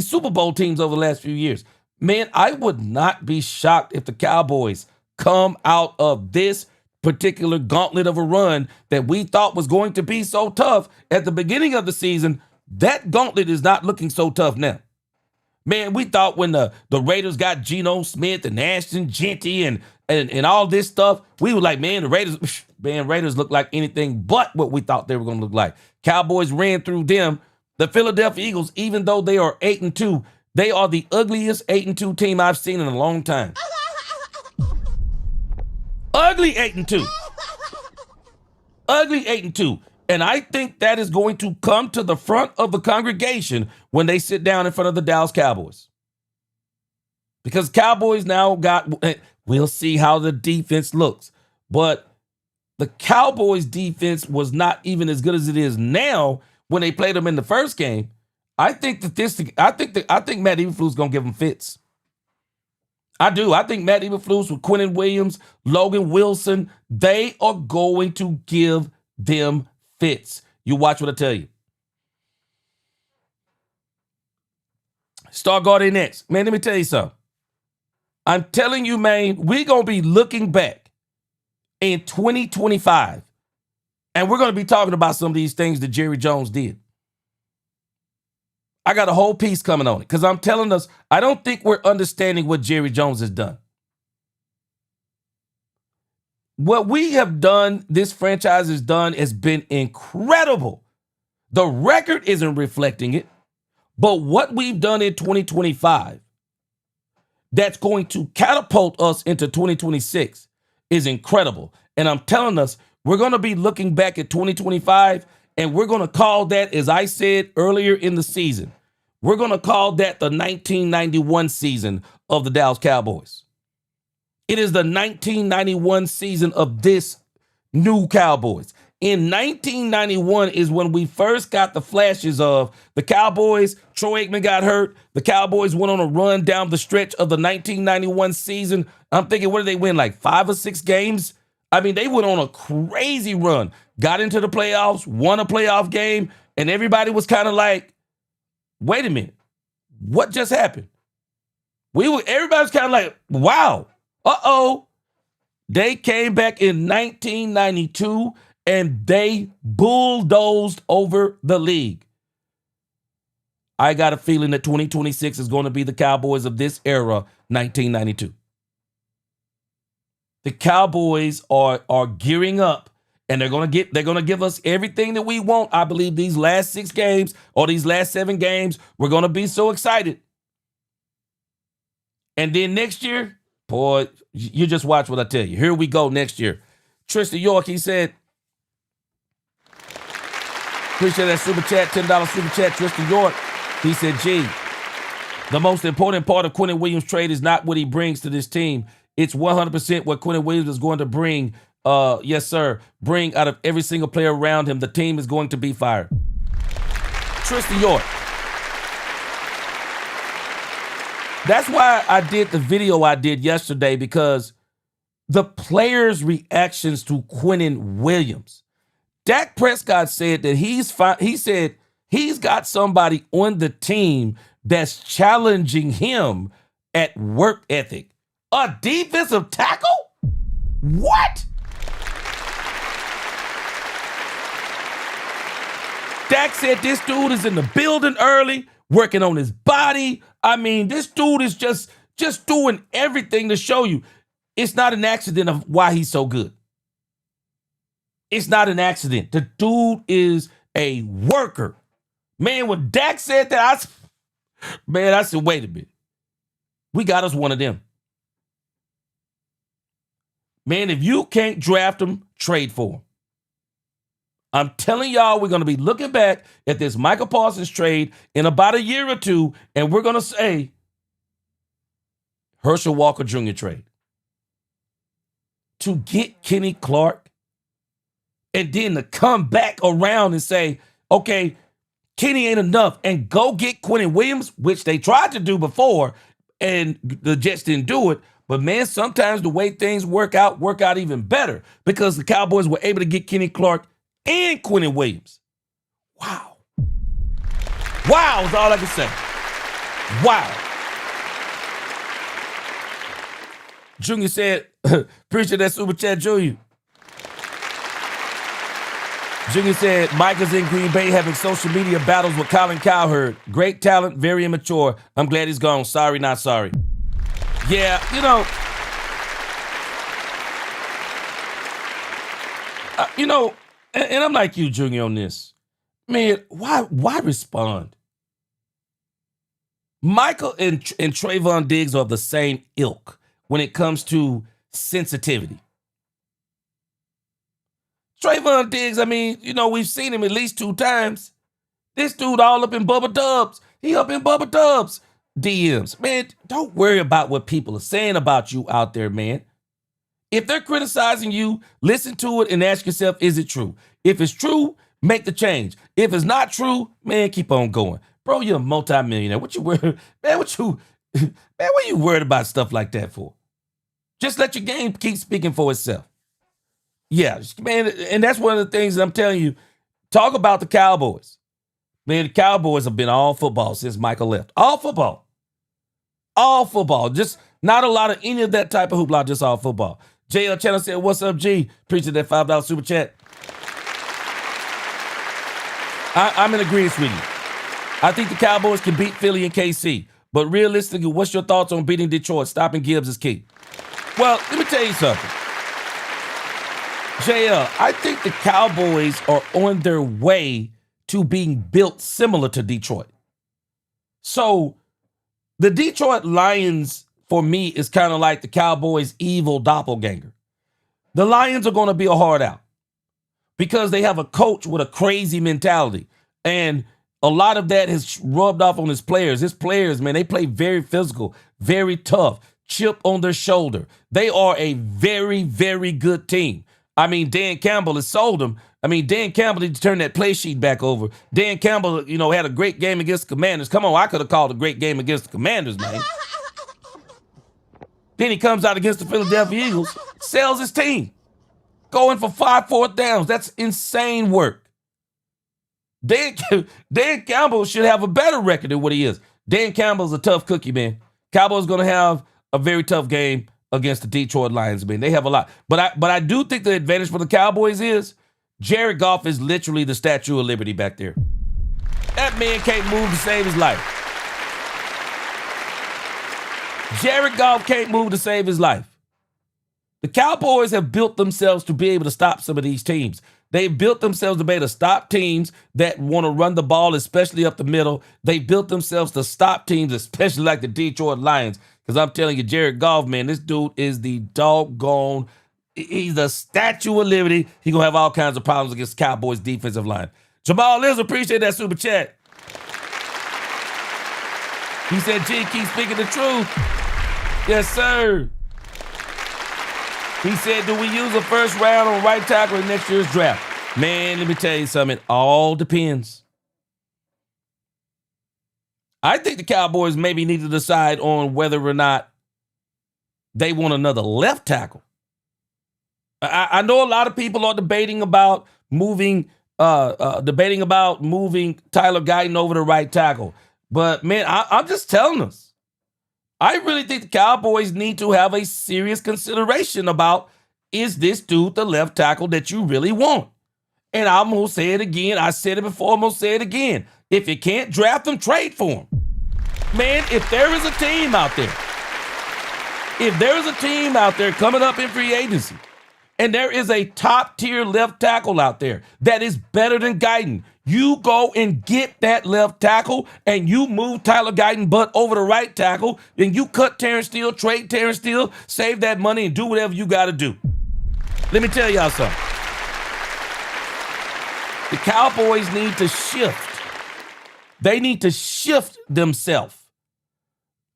Super Bowl teams over the last few years. Man, I would not be shocked if the Cowboys come out of this particular gauntlet of a run that we thought was going to be so tough at the beginning of the season. That gauntlet is not looking so tough now. Man, we thought when the Raiders got Geno Smith and Ashton Genty and all this stuff, we were like, man, the Raiders look like anything but what we thought they were going to look like. Cowboys ran through them. The Philadelphia Eagles, even though they are 8-2, they are the ugliest 8-2 team I've seen in a long time. Ugly 8-2. Ugly 8-2. And I think that is going to come to the front of the congregation when they sit down in front of the Dallas Cowboys. Because Cowboys now got, We'll see how the defense looks. But the Cowboys defense was not even as good as it is now when they played them in the first game. I think Matt Eberflus is gonna give them fits. I do. I think Matt Eberflus with Quinnen Williams, Logan Wilson, they are going to give them fits. You watch what I tell you. Star Guardian X. Man, let me tell you something. I'm telling you, man, we're going to be looking back in 2025, and we're going to be talking about some of these things that Jerry Jones did. I got a whole piece coming on it because I'm telling us, I don't think we're understanding what Jerry Jones has done. What we have done, this franchise has done, has been incredible. The record isn't reflecting it, but what we've done in 2025 that's going to catapult us into 2026 is incredible. And I'm telling us, we're going to be looking back at 2025, and we're going to call that, as I said earlier in the season, we're going to call that the 1991 season of the Dallas Cowboys. It is the 1991 season of this new Cowboys. In 1991 is when we first got the flashes of the Cowboys. Troy Aikman got hurt. The Cowboys went on a run down the stretch of the 1991 season. I'm thinking, what did they win, like 5 or 6 games? I mean, they went on a crazy run, got into the playoffs, won a playoff game, and everybody was kind of like, wait a minute, what just happened? Everybody was kind of like, wow, uh-oh. They came back in 1992 and they bulldozed over the league. I got a feeling that 2026 is going to be the Cowboys of this era, 1992. The Cowboys are gearing up, and they're going to give us everything that we want. I believe these last 6 games or these last 7 games, we're going to be so excited. And then next year, boy, you just watch what I tell you. Here we go next year. Tristan York, he said, appreciate that super chat, $10 super chat, Tristan York. He said, gee, the most important part of Quinnen Williams' trade is not what he brings to this team. It's 100% what Quinnen Williams is going to bring. Yes, sir. Bring out of every single player around him. The team is going to be fired. Tristan York. That's why I did the video I did yesterday, because the players' reactions to Quinnen Williams. Dak Prescott said that he said he's got somebody on the team that's challenging him at work ethic. A defensive tackle? What? Dak said this dude is in the building early, working on his body. I mean, this dude is just doing everything to show you it's not an accident of why he's so good. It's not an accident. The dude is a worker. Man, when Dak said that, I said, wait a minute. We got us one of them. Man, if you can't draft him, trade for him. I'm telling y'all, we're going to be looking back at this Michael Parsons trade in about a year or two, and we're going to say Herschel Walker Jr. trade. To get Kenny Clark, and then to come back around and say, okay, Kenny ain't enough, and go get Quinnen Williams, which they tried to do before, and the Jets didn't do it. But, man, sometimes the way things work out even better, because the Cowboys were able to get Kenny Clark and Quinnen Williams. Wow. Wow is all I can say. Wow. Junior said, appreciate that super chat, Junior. Junior said, Mike is in Green Bay having social media battles with Colin Cowherd. Great talent, very immature. I'm glad he's gone. Sorry, not sorry. Yeah, and I'm like you, Junior, on this. Man, why respond? Michael and Trayvon Diggs are the same ilk when it comes to sensitivity. Trayvon Diggs, I mean, we've seen him at least 2 times. This dude all up in Bubba Dubs. He up in Bubba Dubs. DMs. Man, don't worry about what people are saying about you out there, man. If they're criticizing you, listen to it and ask yourself, is it true? If it's true, make the change. If it's not true, man, keep on going. Bro, you're a multimillionaire. What you worried? Man, what are you worried about stuff like that for? Just let your game keep speaking for itself. Yeah, man, and that's one of the things that I'm telling you. Talk about the Cowboys. Man, the Cowboys have been all football since Michael left. All football. All football. Just not a lot of any of that type of hoopla, just all football. JL Channel said, what's up, G? Appreciate that $5 super chat. I'm in agreement with you. I think the Cowboys can beat Philly and KC. But realistically, what's your thoughts on beating Detroit? Stopping Gibbs is key. Well, let me tell you something. JL, I think the Cowboys are on their way to being built similar to Detroit. So the Detroit Lions, for me, is kind of like the Cowboys' evil doppelganger. The Lions are going to be a hard out because they have a coach with a crazy mentality. And a lot of that has rubbed off on his players. His players, man, they play very physical, very tough, chip on their shoulder. They are a very, very good team. I mean, Dan Campbell has sold them. I mean, Dan Campbell needs to turn that play sheet back over. Dan Campbell, had a great game against the Commanders. Come on, I could have called a great game against the Commanders, man. Then he comes out against the Philadelphia Eagles, sells his team, going for 5 fourth downs. That's insane work. Dan Campbell should have a better record than what he is. Dan Campbell's a tough cookie, man. Cowboys going to have a very tough game against the Detroit Lions, man. They have a lot. But I do think the advantage for the Cowboys is Jared Goff is literally the Statue of Liberty back there. That man can't move to save his life. Jared Goff can't move to save his life. The Cowboys have built themselves to be able to stop some of these teams. They've built themselves to be able to stop teams that want to run the ball, especially up the middle. They built themselves to stop teams, especially like the Detroit Lions. Because I'm telling you, Jared Goff, man, this dude is the doggone, he's the Statue of Liberty. He's going to have all kinds of problems against the Cowboys defensive line. Jamal Liz, appreciate that super chat. He said, G, keep speaking the truth. Yes, sir. He said, do we use a first round on right tackle in next year's draft? Man, let me tell you something. It all depends. I think the Cowboys maybe need to decide on whether or not they want another left tackle. I know a lot of people are debating about moving Tyler Guyton over to right tackle. But, man, I'm just telling us. I really think the Cowboys need to have a serious consideration about, is this dude the left tackle that you really want? And I'm going to say it again. I said it before. I'm going to say it again. If you can't draft him, trade for him. Man, if there is a team out there coming up in free agency, and there is a top-tier left tackle out there that is better than Guyton, you go and get that left tackle, and you move Tyler Guyton butt over to right tackle, and you cut Terrence Steele, trade Terrence Steele, save that money, and do whatever you got to do. Let me tell y'all something. The Cowboys need to shift. They need to shift themselves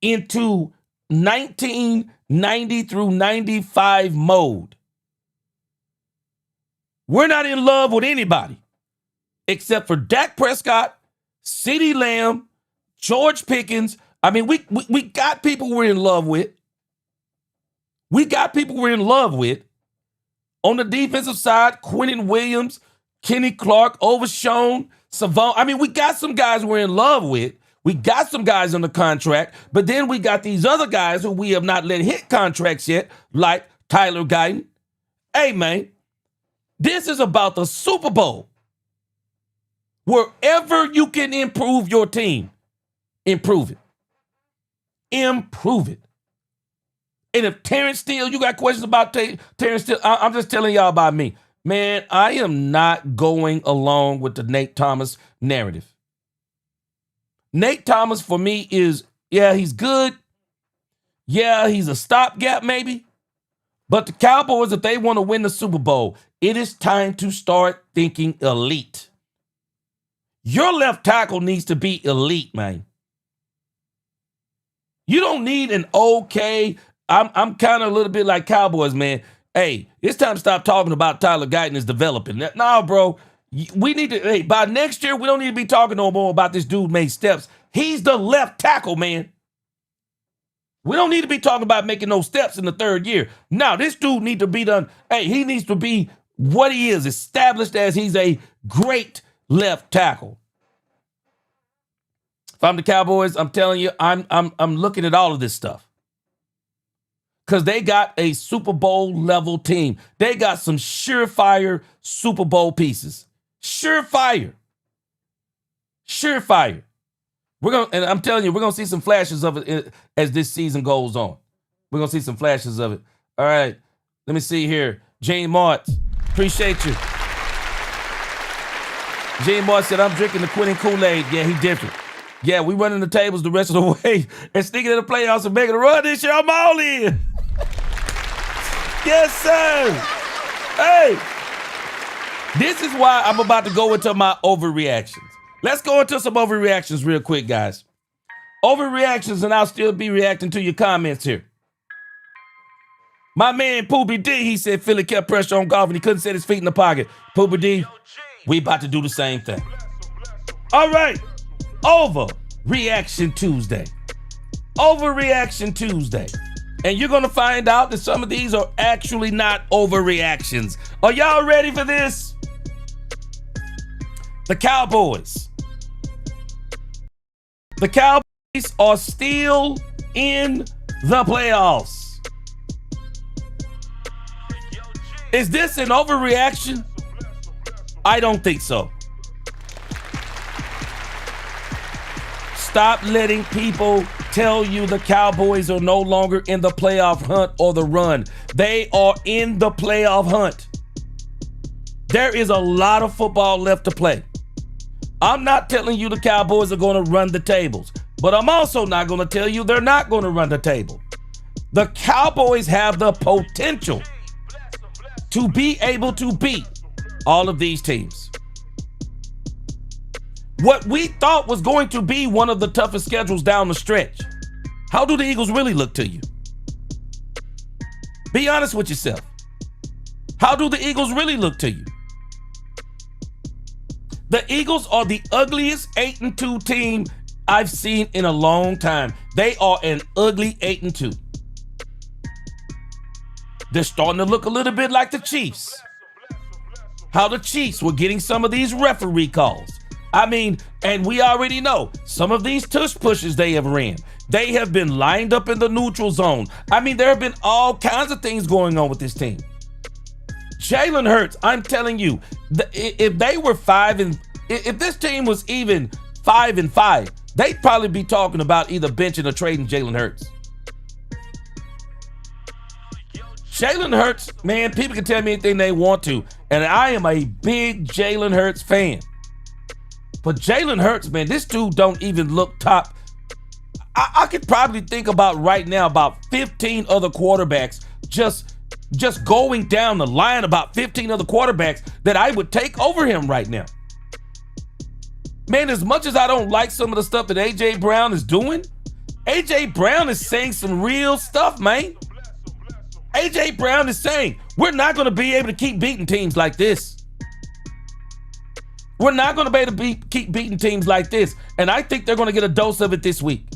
into 1990 through 95 mode. We're not in love with anybody except for Dak Prescott, CeeDee Lamb, George Pickens. I mean, we got people we're in love with. We got people we're in love with. On the defensive side, Quentin Williams, Kenny Clark, Overshown, Savon. I mean, we got some guys we're in love with. We got some guys on the contract, but then we got these other guys who we have not let hit contracts yet, like Tyler Guyton. Hey, man, this is about the Super Bowl. Wherever you can improve your team, improve it. Improve it. And if Terrence Steele, you got questions about Terrence Steele, I'm just telling y'all about me. Man, I am not going along with the Nate Thomas narrative. Nate Thomas, for me, is, yeah, he's good. Yeah, he's a stopgap maybe. But the Cowboys, if they want to win the Super Bowl, it is time to start thinking elite. Your left tackle needs to be elite, man. You don't need an okay. I'm kind of a little bit like Cowboys, man. Hey, it's time to stop talking about Tyler Guyton is developing. No, bro. We need to, hey, by next year, we don't need to be talking no more about this dude made steps. He's the left tackle, man. We don't need to be talking about making no steps in the third year. Now, this dude needs to be done. Hey, he needs to be what he is, established as he's a great left tackle. If I'm the Cowboys, I'm telling you, I'm looking at all of this stuff. Because they got a Super Bowl level team. They got some surefire Super Bowl pieces. Surefire. And I'm telling you, we're gonna see some flashes of it as this season goes on. We're gonna see some flashes of it. All right, let me see here. Jane Mart, appreciate you. Jane Mart said, I'm drinking the Quentin Kool-Aid. Yeah, he different. Yeah, we running the tables the rest of the way and sneaking in the playoffs and making a run this year. I'm all in. Yes, sir. Hey, this is why I'm about to go into my overreactions. Let's go into some overreactions real quick, guys. Overreactions, and I'll still be reacting to your comments here. My man, Poopy D, he said Philly kept pressure on Goff and he couldn't set his feet in the pocket. Poopy D, we about to do the same thing. All right. Overreaction Tuesday. Overreaction Tuesday. And you're going to find out that some of these are actually not overreactions. Are y'all ready for this? The Cowboys. The Cowboys are still in the playoffs. Is this an overreaction? I don't think so. Stop letting people tell you the Cowboys are no longer in the playoff hunt or the run. They are in the playoff hunt. There is a lot of football left to play. I'm not telling you the Cowboys are going to run the tables, but I'm also not going to tell you they're not going to run the table. The Cowboys have the potential to be able to beat all of these teams. What we thought was going to be one of the toughest schedules down the stretch. How do the Eagles really look to you? Be honest with yourself. How do the Eagles really look to you? The Eagles are the ugliest 8-2 team I've seen in a long time. They are an ugly 8-2. They're starting to look a little bit like the Chiefs. How the Chiefs were getting some of these referee calls. I mean, and we already know some of these tush pushes they have ran. They have been lined up in the neutral zone. I mean, there have been all kinds of things going on with this team. Jalen Hurts, I'm telling you, if they were if this team was even 5-5, they'd probably be talking about either benching or trading Jalen Hurts. Jalen Hurts, man, people can tell me anything they want to, and I am a big Jalen Hurts fan. But Jalen Hurts, man, this dude don't even look top. I could probably think about right now about 15 other quarterbacks just going down the line, about 15 other quarterbacks that I would take over him right now. Man, as much as I don't like some of the stuff that A.J. Brown is doing, A.J. Brown is saying some real stuff, man. A.J. Brown is saying, we're not going to be able to keep beating teams like this. We're not going to be able to keep beating teams like this. And I think they're going to get a dose of it this week.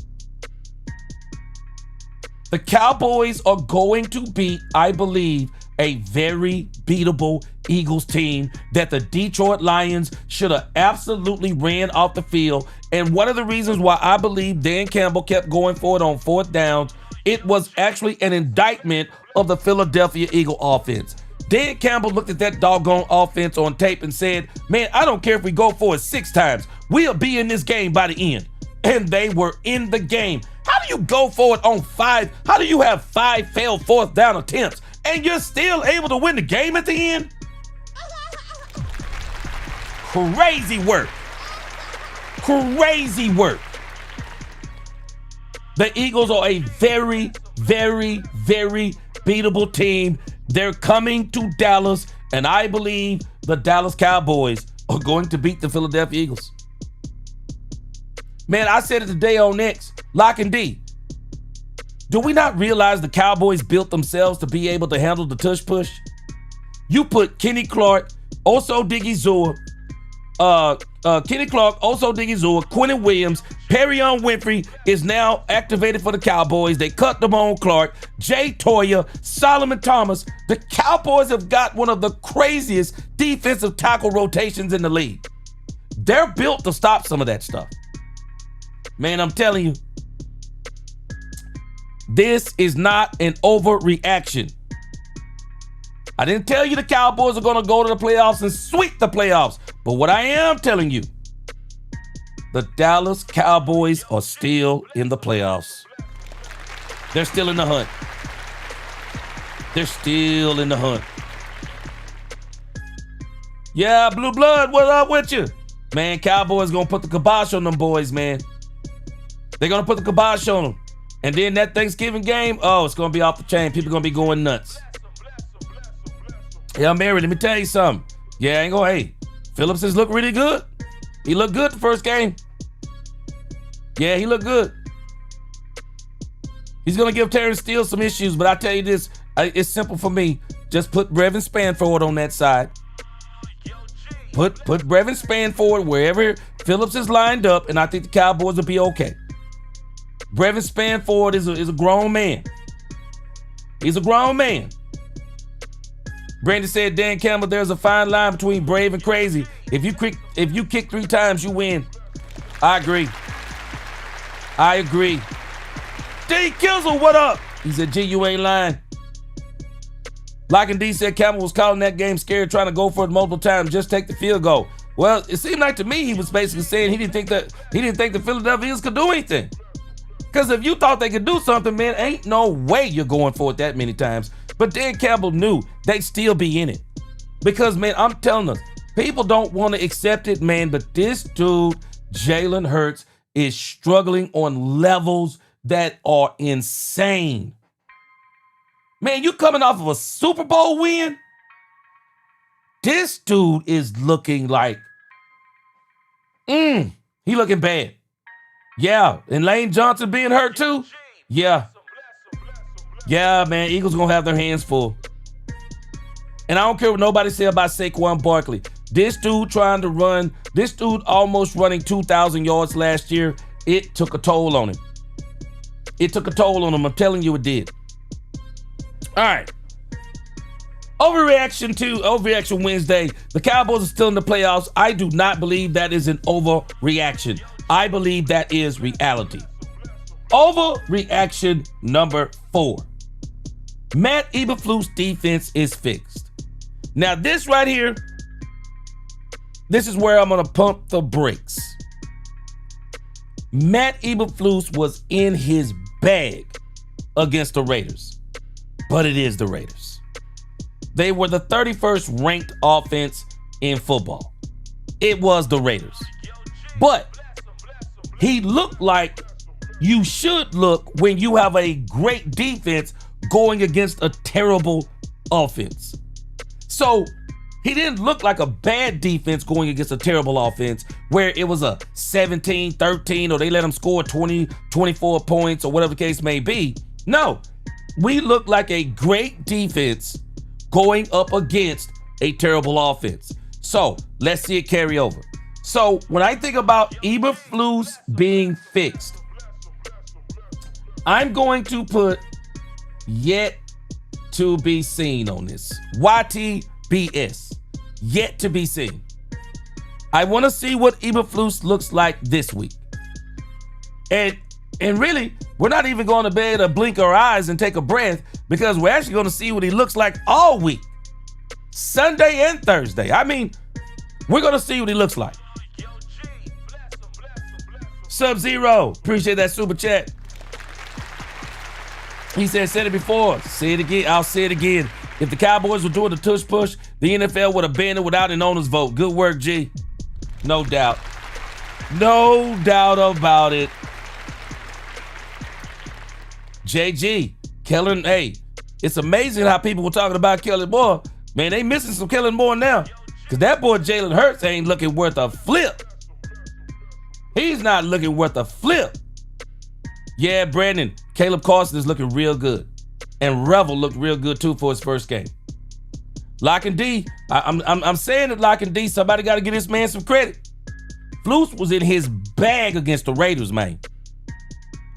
The Cowboys are going to beat, I believe, a very beatable Eagles team that the Detroit Lions should have absolutely ran off the field. And one of the reasons why I believe Dan Campbell kept going for it on fourth downs, it was actually an indictment of the Philadelphia Eagle offense. Dan Campbell looked at that doggone offense on tape and said, man, I don't care if we go for it 6 times. We'll be in this game by the end. And they were in the game. How do you go for it on 5? How do you have 5 failed fourth down attempts and you're still able to win the game at the end? Crazy work. Crazy work. The Eagles are a very, very, very beatable team. They're coming to Dallas, and I believe the Dallas Cowboys are going to beat the Philadelphia Eagles. Man, I said it today on X, Lock and D. Do we not realize the Cowboys built themselves to be able to handle the tush push? You put Kenny Clark, Oso Diggy-Zua, Quentin Williams, Perrion Winfrey is now activated for the Cowboys. They cut Damone Clark, Jay Toya, Solomon Thomas. The Cowboys have got one of the craziest defensive tackle rotations in the league. They're built to stop some of that stuff. Man, I'm telling you, this is not an overreaction. I didn't tell you the Cowboys are going to go to the playoffs and sweep the playoffs. But what I am telling you, the Dallas Cowboys are still in the playoffs. They're still in the hunt. They're still in the hunt. Yeah, Blue Blood, what up with you? Man, Cowboys going to put the kibosh on them boys, man. They're going to put the kibosh on them. And then that Thanksgiving game, oh, it's going to be off the chain. People going to be going nuts. Yeah, Mary, let me tell you something. Yeah, hey, Phillips has looked really good. He looked good the first game. Yeah, he looked good. He's going to give Terrence Steele some issues, but I tell you this, it's simple for me. Just put Brevin Spanford on that side. Put Brevin Spanford wherever Phillips is lined up, and I think the Cowboys will be okay. Brevin Spanford is a grown man. He's a grown man. Brandon said, Dan Campbell, there's a fine line between brave and crazy. If you kick 3 times, you win. I agree. D Kizzle, what up? He said, G, you ain't lying. Lock and D said Campbell was calling that game scared, trying to go for it multiple times. Just take the field goal. Well, it seemed like to me he was basically saying he didn't think the Philadelphia Eagles could do anything. Because if you thought they could do something, man, ain't no way you're going for it that many times. But Dan Campbell knew they'd still be in it. Because, man, I'm telling us, people don't want to accept it, man, but this dude, Jalen Hurts, is struggling on levels that are insane. Man, you coming off of a Super Bowl win? This dude is looking like, he looking bad. Yeah, and Lane Johnson being hurt too? Yeah. Yeah, man, Eagles gonna have their hands full. And I don't care what nobody say about Saquon Barkley. This dude almost running 2,000 yards last year. It took a toll on him. I'm telling you it did. All right. Overreaction Wednesday. The Cowboys are still in the playoffs. I do not believe that is an overreaction. I believe that is reality. Overreaction number 4. Matt Eberflus' defense is fixed. Now this right here, this is where I'm going to pump the brakes. Matt Eberflus was in his bag against the Raiders, but it is the Raiders. They were the 31st ranked offense in football. It was the Raiders. But he looked like you should look when you have a great defense going against a terrible offense. So he didn't look like a bad defense going against a terrible offense where it was a 17-13 or they let him score 20, 24 points or whatever the case may be. No, we look like a great defense going up against a terrible offense. So let's see it carry over. So when I think about Eberflus being fixed, I'm going to put yet to be seen on this. YTBS. Yet to be seen. I want to see what Eberflus looks like this week. And really, we're not even going to be able to blink our eyes and take a breath because we're actually going to see what he looks like all week. Sunday and Thursday. I mean, we're going to see what he looks like. Sub-Zero. Appreciate that super chat. He said it before. Say it again. I'll say it again. If the Cowboys were doing the tush push, the NFL would have banned it without an owner's vote. Good work, G. No doubt. No doubt about it. JG, Kellen, hey, it's amazing how people were talking about Kellen Moore. Man, they missing some Kellen Moore now. Because that boy Jalen Hurts ain't looking worth a flip. He's not looking worth a flip. Yeah, Brandon, Caleb Carson is looking real good. And Revel looked real good too for his first game. Lock and D, I'm saying that Lock and D, somebody got to give this man some credit. Flus was in his bag against the Raiders, man.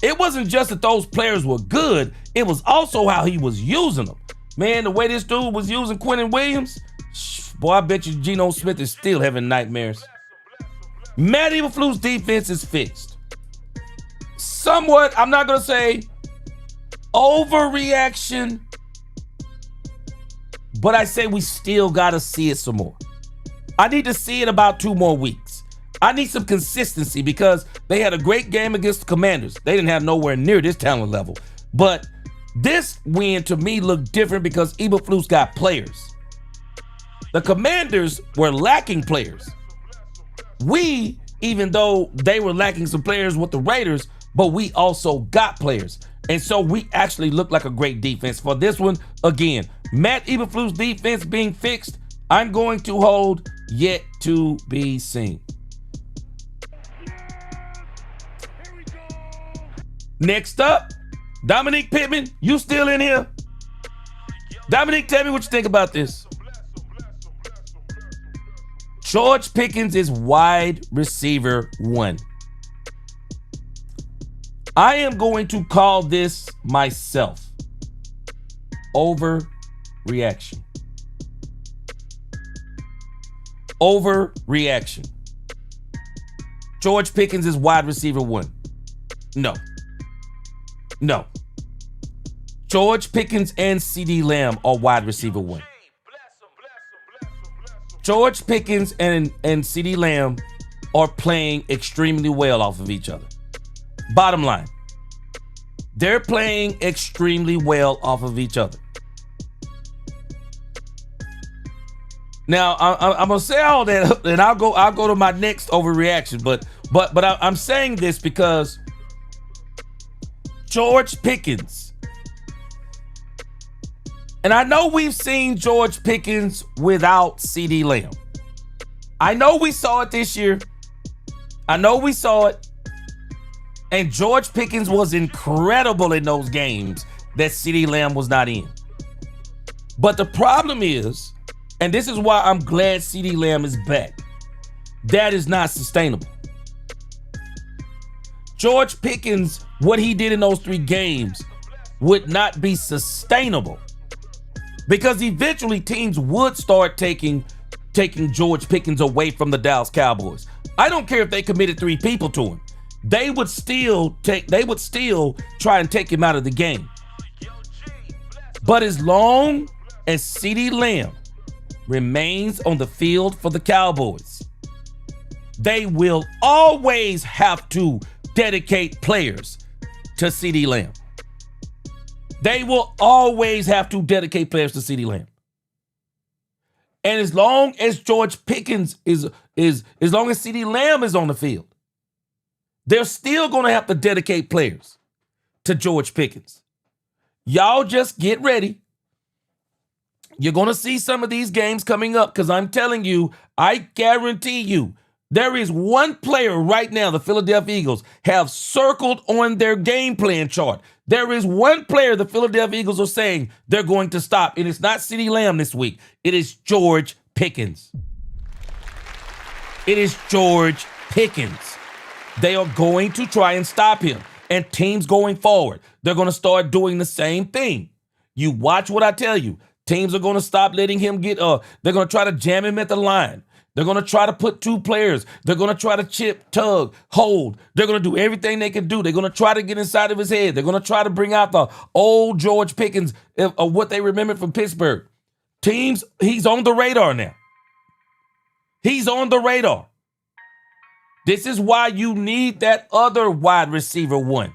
It wasn't just that those players were good, it was also how he was using them. Man, the way this dude was using Quentin Williams, boy, I bet you Geno Smith is still having nightmares. Matt Eberflus' defense is fixed. Somewhat, I'm not going to say overreaction, but I say we still got to see it some more. I need to see it about 2 more weeks. I need some consistency because they had a great game against the Commanders. They didn't have nowhere near this talent level. But this win to me looked different because Eberflus got players. The Commanders were lacking players. We, even though they were lacking some players with the Raiders, but we also got players. And so we actually look like a great defense. For this one, again, Matt Eberflus' defense being fixed, I'm going to hold yet to be seen. Next up, Dominique Pittman, you still in here? Dominique, tell me what you think about this. George Pickens is wide receiver 1. I am going to call this myself overreaction. Overreaction. George Pickens is wide receiver 1. No. George Pickens and CeeDee Lamb are wide receiver 1. George Pickens and CeeDee Lamb are playing extremely well off of each other. Bottom line, they're playing extremely well off of each other. Now, I'm gonna say all that, and I'll go to my next overreaction. But I'm saying this because George Pickens, and I know we've seen George Pickens without CeeDee Lamb. I know we saw it this year. I know we saw it. And George Pickens was incredible in those games that CeeDee Lamb was not in. But the problem is, and this is why I'm glad CeeDee Lamb is back, that is not sustainable. George Pickens, what he did in those 3 games would not be sustainable. Because eventually teams would start taking George Pickens away from the Dallas Cowboys. I don't care if they committed 3 people to him. They would still try and take him out of the game. But as long as CeeDee Lamb remains on the field for the Cowboys, they will always have to dedicate players to CeeDee Lamb. They will always have to dedicate players to CeeDee Lamb. And as long as George Pickens as long as CeeDee Lamb is on the field, they're still going to have to dedicate players to George Pickens. Y'all just get ready. You're going to see some of these games coming up because I'm telling you, I guarantee you, there is one player right now the Philadelphia Eagles have circled on their game plan chart. There is one player the Philadelphia Eagles are saying they're going to stop, and it's not CeeDee Lamb this week. It is George Pickens. It is George Pickens. They are going to try and stop him. And teams going forward, they're going to start doing the same thing. You watch what I tell you. Teams are going to stop letting him get, they're going to try to jam him at the line. They're going to try to put 2 players. They're going to try to chip, tug, hold. They're going to do everything they can do. They're going to try to get inside of his head. They're going to try to bring out the old George Pickens of what they remembered from Pittsburgh. Teams, he's on the radar now. He's on the radar. This is why you need that other wide receiver 1.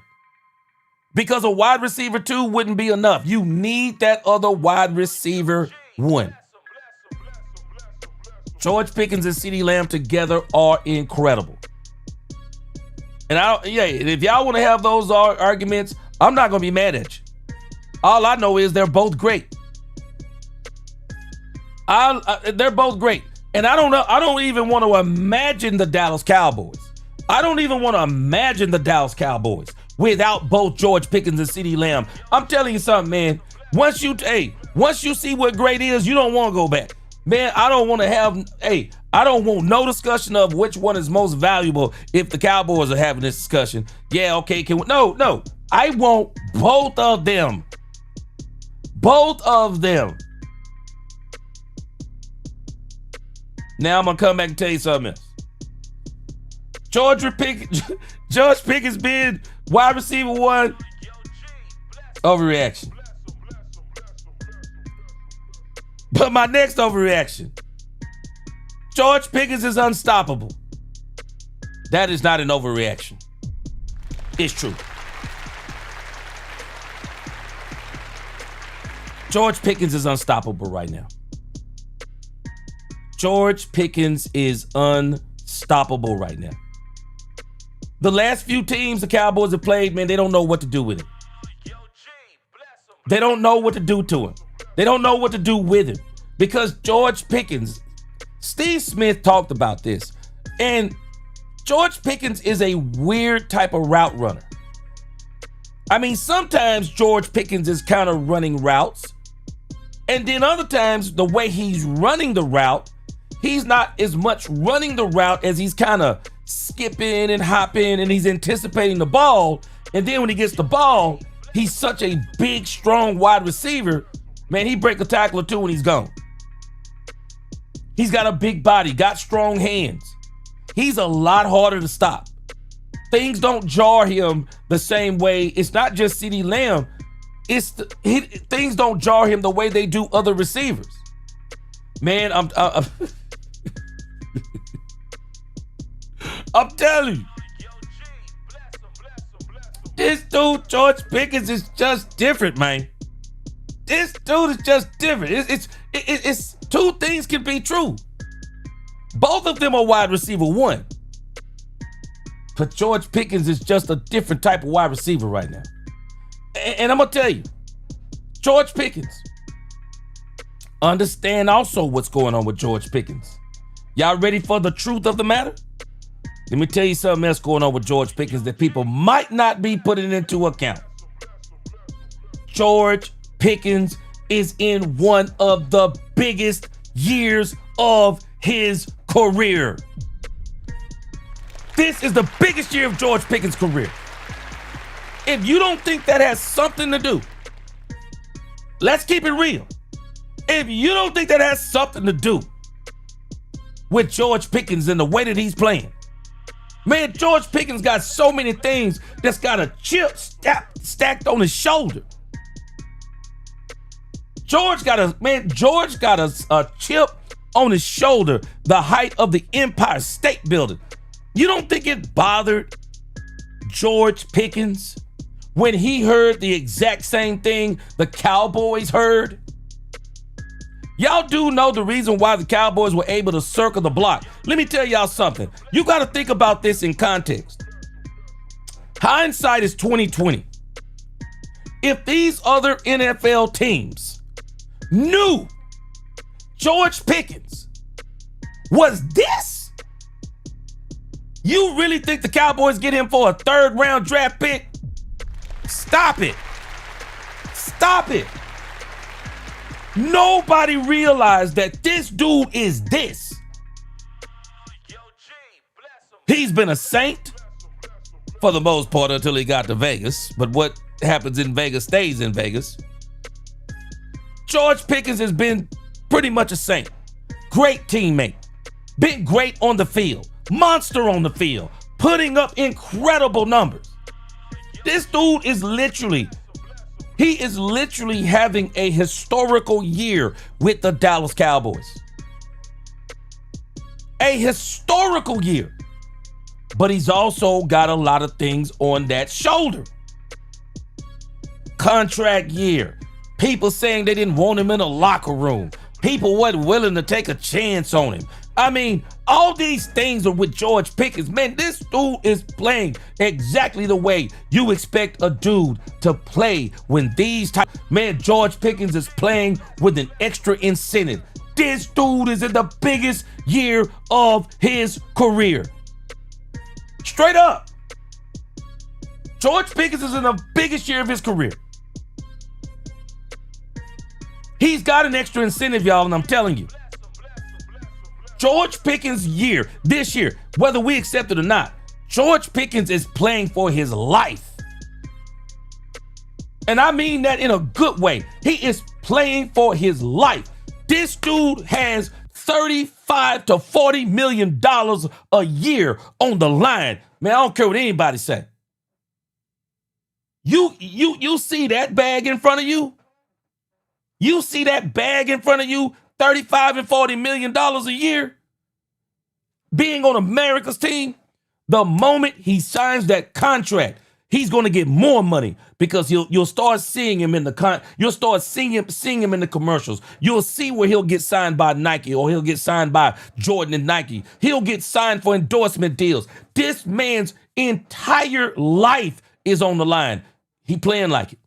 Because a wide receiver 2 wouldn't be enough. You need that other wide receiver 1. George Pickens and CeeDee Lamb together are incredible. And if y'all want to have those arguments, I'm not going to be mad at you. All I know is they're both great. They're both great. And I don't even want to imagine the Dallas Cowboys. I don't even want to imagine the Dallas Cowboys without both George Pickens and CeeDee Lamb. I'm telling you something, man. Once you see what great is, you don't want to go back. Man, I don't want no discussion of which one is most valuable if the Cowboys are having this discussion. Yeah, okay, no. I want both of them. Both of them. Now I'm going to come back and tell you something else. George Pickens being wide receiver 1, overreaction. But my next overreaction, George Pickens is unstoppable. That is not an overreaction. It's true. George Pickens is unstoppable right now. George Pickens is unstoppable right now. The last few teams the Cowboys have played, man, they don't know what to do with him. They don't know what to do to him. They don't know what to do with him. Because George Pickens, Steve Smith talked about this, and George Pickens is a weird type of route runner. I mean, sometimes George Pickens is kind of running routes, and then other times, the way he's running the route, he's not as much running the route as he's kind of skipping and hopping, and he's anticipating the ball. And then when he gets the ball, he's such a big, strong wide receiver. Man, he break a tackle or two and he's gone. He's got a big body, got strong hands. He's a lot harder to stop. Things don't jar him the same way. It's not just CeeDee Lamb. Things don't jar him the way they do other receivers. Man, I'm telling you, this dude, George Pickens, is just different, man. This dude is just different. It's two things can be true. Both of them are wide receiver 1. But George Pickens is just a different type of wide receiver right now. And I'm going to tell you, George Pickens, understand also what's going on with George Pickens. Y'all ready for the truth of the matter? Let me tell you something else going on with George Pickens that people might not be putting into account. George Pickens is in one of the biggest years of his career. This is the biggest year of George Pickens' career. If you don't think that has something to do, let's keep it real. If you don't think that has something to do with George Pickens and the way that he's playing, man, George Pickens got so many things that's got a chip stacked on his shoulder. George got a chip on his shoulder, the height of the Empire State Building. You don't think it bothered George Pickens when he heard the exact same thing the Cowboys heard? Y'all do know the reason why the Cowboys were able to circle the block. Let me tell y'all something. You got to think about this in context. Hindsight is 2020. If these other NFL teams knew George Pickens was this, you really think the Cowboys get him for a 3rd round draft pick? Stop it. Stop it. Nobody realized that this dude is this. He's been a saint for the most part until he got to Vegas. But what happens in Vegas stays in Vegas. George Pickens has been pretty much a saint. Great teammate. Been great on the field. Monster on the field. Putting up incredible numbers. This dude is literally having a historical year with the Dallas Cowboys. A historical year. But he's also got a lot of things on that shoulder. Contract year. People saying they didn't want him in a locker room. People weren't willing to take a chance on him. I mean, all these things are with George Pickens. Man, this dude is playing exactly the way you expect a dude to play when these type. Man, George Pickens is playing with an extra incentive. This dude is in the biggest year of his career. Straight up. George Pickens is in the biggest year of his career. He's got an extra incentive, y'all, and I'm telling you. George Pickens' year, this year, whether we accept it or not, George Pickens is playing for his life. And I mean that in a good way. He is playing for his life. This dude has $35 to $40 million a year on the line. Man, I don't care what anybody say. You see that bag in front of you? You see that bag in front of you, $35 and $40 million a year, being on America's team? The moment he signs that contract, he's going to get more money because you'll start seeing him in you'll start seeing him in the commercials. You'll see where he'll get signed by Nike or he'll get signed by Jordan and Nike. He'll get signed for endorsement deals. This man's entire life is on the line. He playing like it.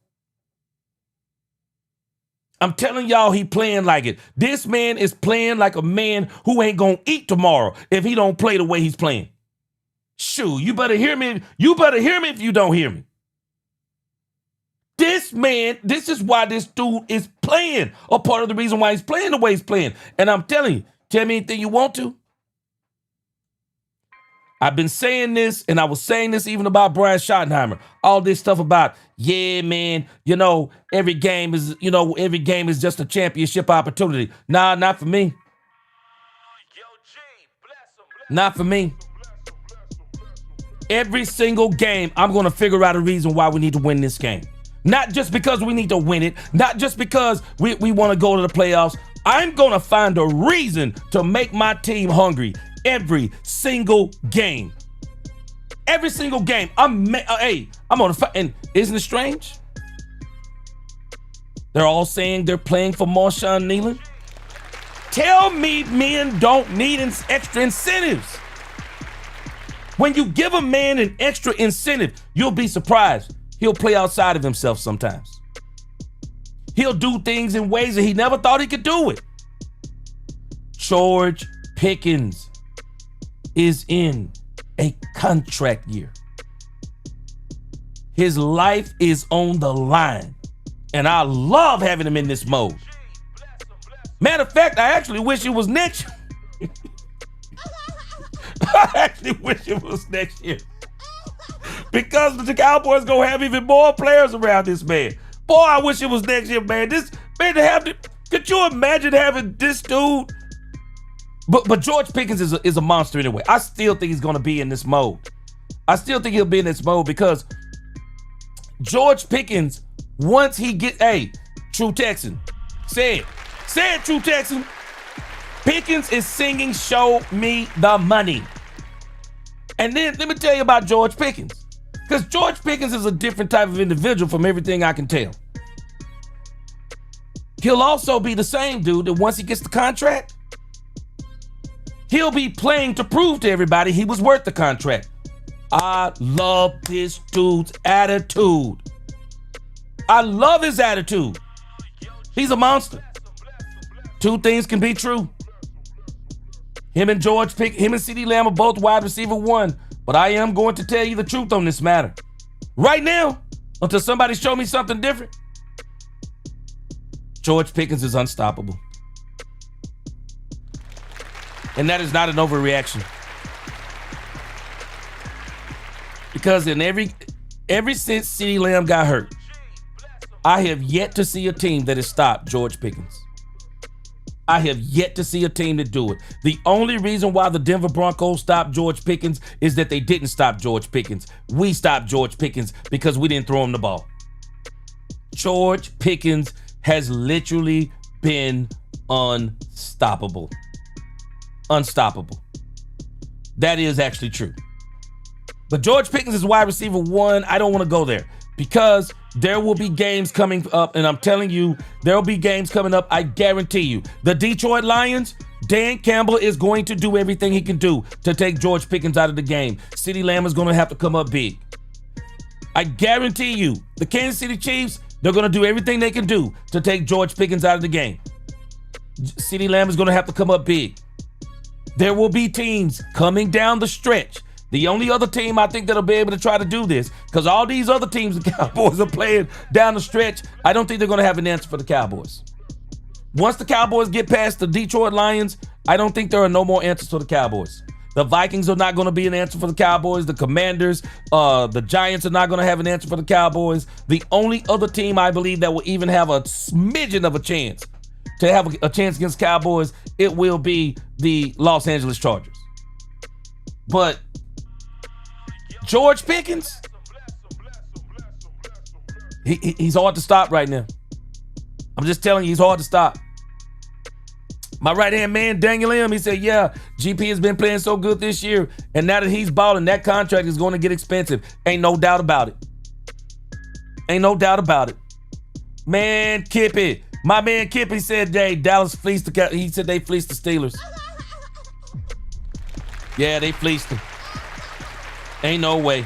I'm telling y'all, he playing like it. This man is playing like a man who ain't gonna eat tomorrow if he don't play the way he's playing. Shoo, you better hear me. You better hear me if you don't hear me. This man, this is why this dude is playing, a part of the reason why he's playing the way he's playing. And I'm telling you, tell me anything you want to. I've been saying this, and I was saying this even about Brian Schottenheimer. All this stuff about, yeah, man, every game is just a championship opportunity. Nah, not for me. Not for me. Every single game, I'm going to figure out a reason why we need to win this game. Not just because we need to win it. Not just because we want to go to the playoffs. I'm going to find a reason to make my team hungry. Every single game. Every single game. I'm on the and isn't it strange? They're all saying they're playing for Marshawn Nealon. Tell me men don't need extra incentives. When you give a man an extra incentive, you'll be surprised. He'll play outside of himself sometimes. He'll do things in ways that he never thought he could do it. George Pickens is in a contract year. His life is on the line. And I love having him in this mode. Matter of fact, I actually wish it was next year. I actually wish it was next year. Because the Cowboys gonna have even more players around this man. Boy, I wish it was next year, man. Could you imagine having this dude? But George Pickens is a monster anyway. I still think he's going to be in this mode. I still think he'll be in this mode because George Pickens, once he true Texan, say it, true Texan. Pickens is singing "Show Me the Money." And then let me tell you about George Pickens. Because George Pickens is a different type of individual from everything I can tell. He'll also be the same dude that once he gets the contract, he'll be playing to prove to everybody he was worth the contract. I love this dude's attitude. I love his attitude. He's a monster. Two things can be true. Him and CeeDee Lamb are both wide receiver one. But I am going to tell you the truth on this matter. Right now, until somebody show me something different, George Pickens is unstoppable. And that is not an overreaction. Because ever since CeeDee Lamb got hurt, I have yet to see a team that has stopped George Pickens. I have yet to see a team that do it. The only reason why the Denver Broncos stopped George Pickens is that they didn't stop George Pickens. We stopped George Pickens because we didn't throw him the ball. George Pickens has literally been unstoppable. Unstoppable. That is actually true. But George Pickens is wide receiver one. I don't want to go there because there will be games coming up, and I'm telling you, there will be games coming up, I guarantee you. The Detroit Lions, Dan Campbell is going to do everything he can do to take George Pickens out of the game. CeeDee Lamb is going to have to come up big. I guarantee you, the Kansas City Chiefs, they're going to do everything they can do to take George Pickens out of the game. CeeDee Lamb is going to have to come up big. There will be teams coming down the stretch The only other team I think that'll be able to try to do this, because all these other teams the Cowboys are playing down the stretch, I don't think they're going to have an answer for the Cowboys. Once the Cowboys get past the Detroit Lions, I don't think there are no more answers for the Cowboys. The Vikings are not going to be an answer for the Cowboys. The Commanders, the Giants are not going to have an answer for the Cowboys. The only other team I believe that will even have a smidgen of a chance to have a chance against Cowboys, it will be the Los Angeles Chargers. But George Pickens, he's hard to stop right now. I'm just telling you, he's hard to stop. My right-hand man, Daniel M., he said, yeah, GP has been playing so good this year, and now that he's balling, that contract is going to get expensive. Ain't no doubt about it. Ain't no doubt about it. Man, Kippy. My man Kippy said, hey, Dallas fleeced he said they fleeced the Steelers. Yeah, they fleeced them. Ain't no way.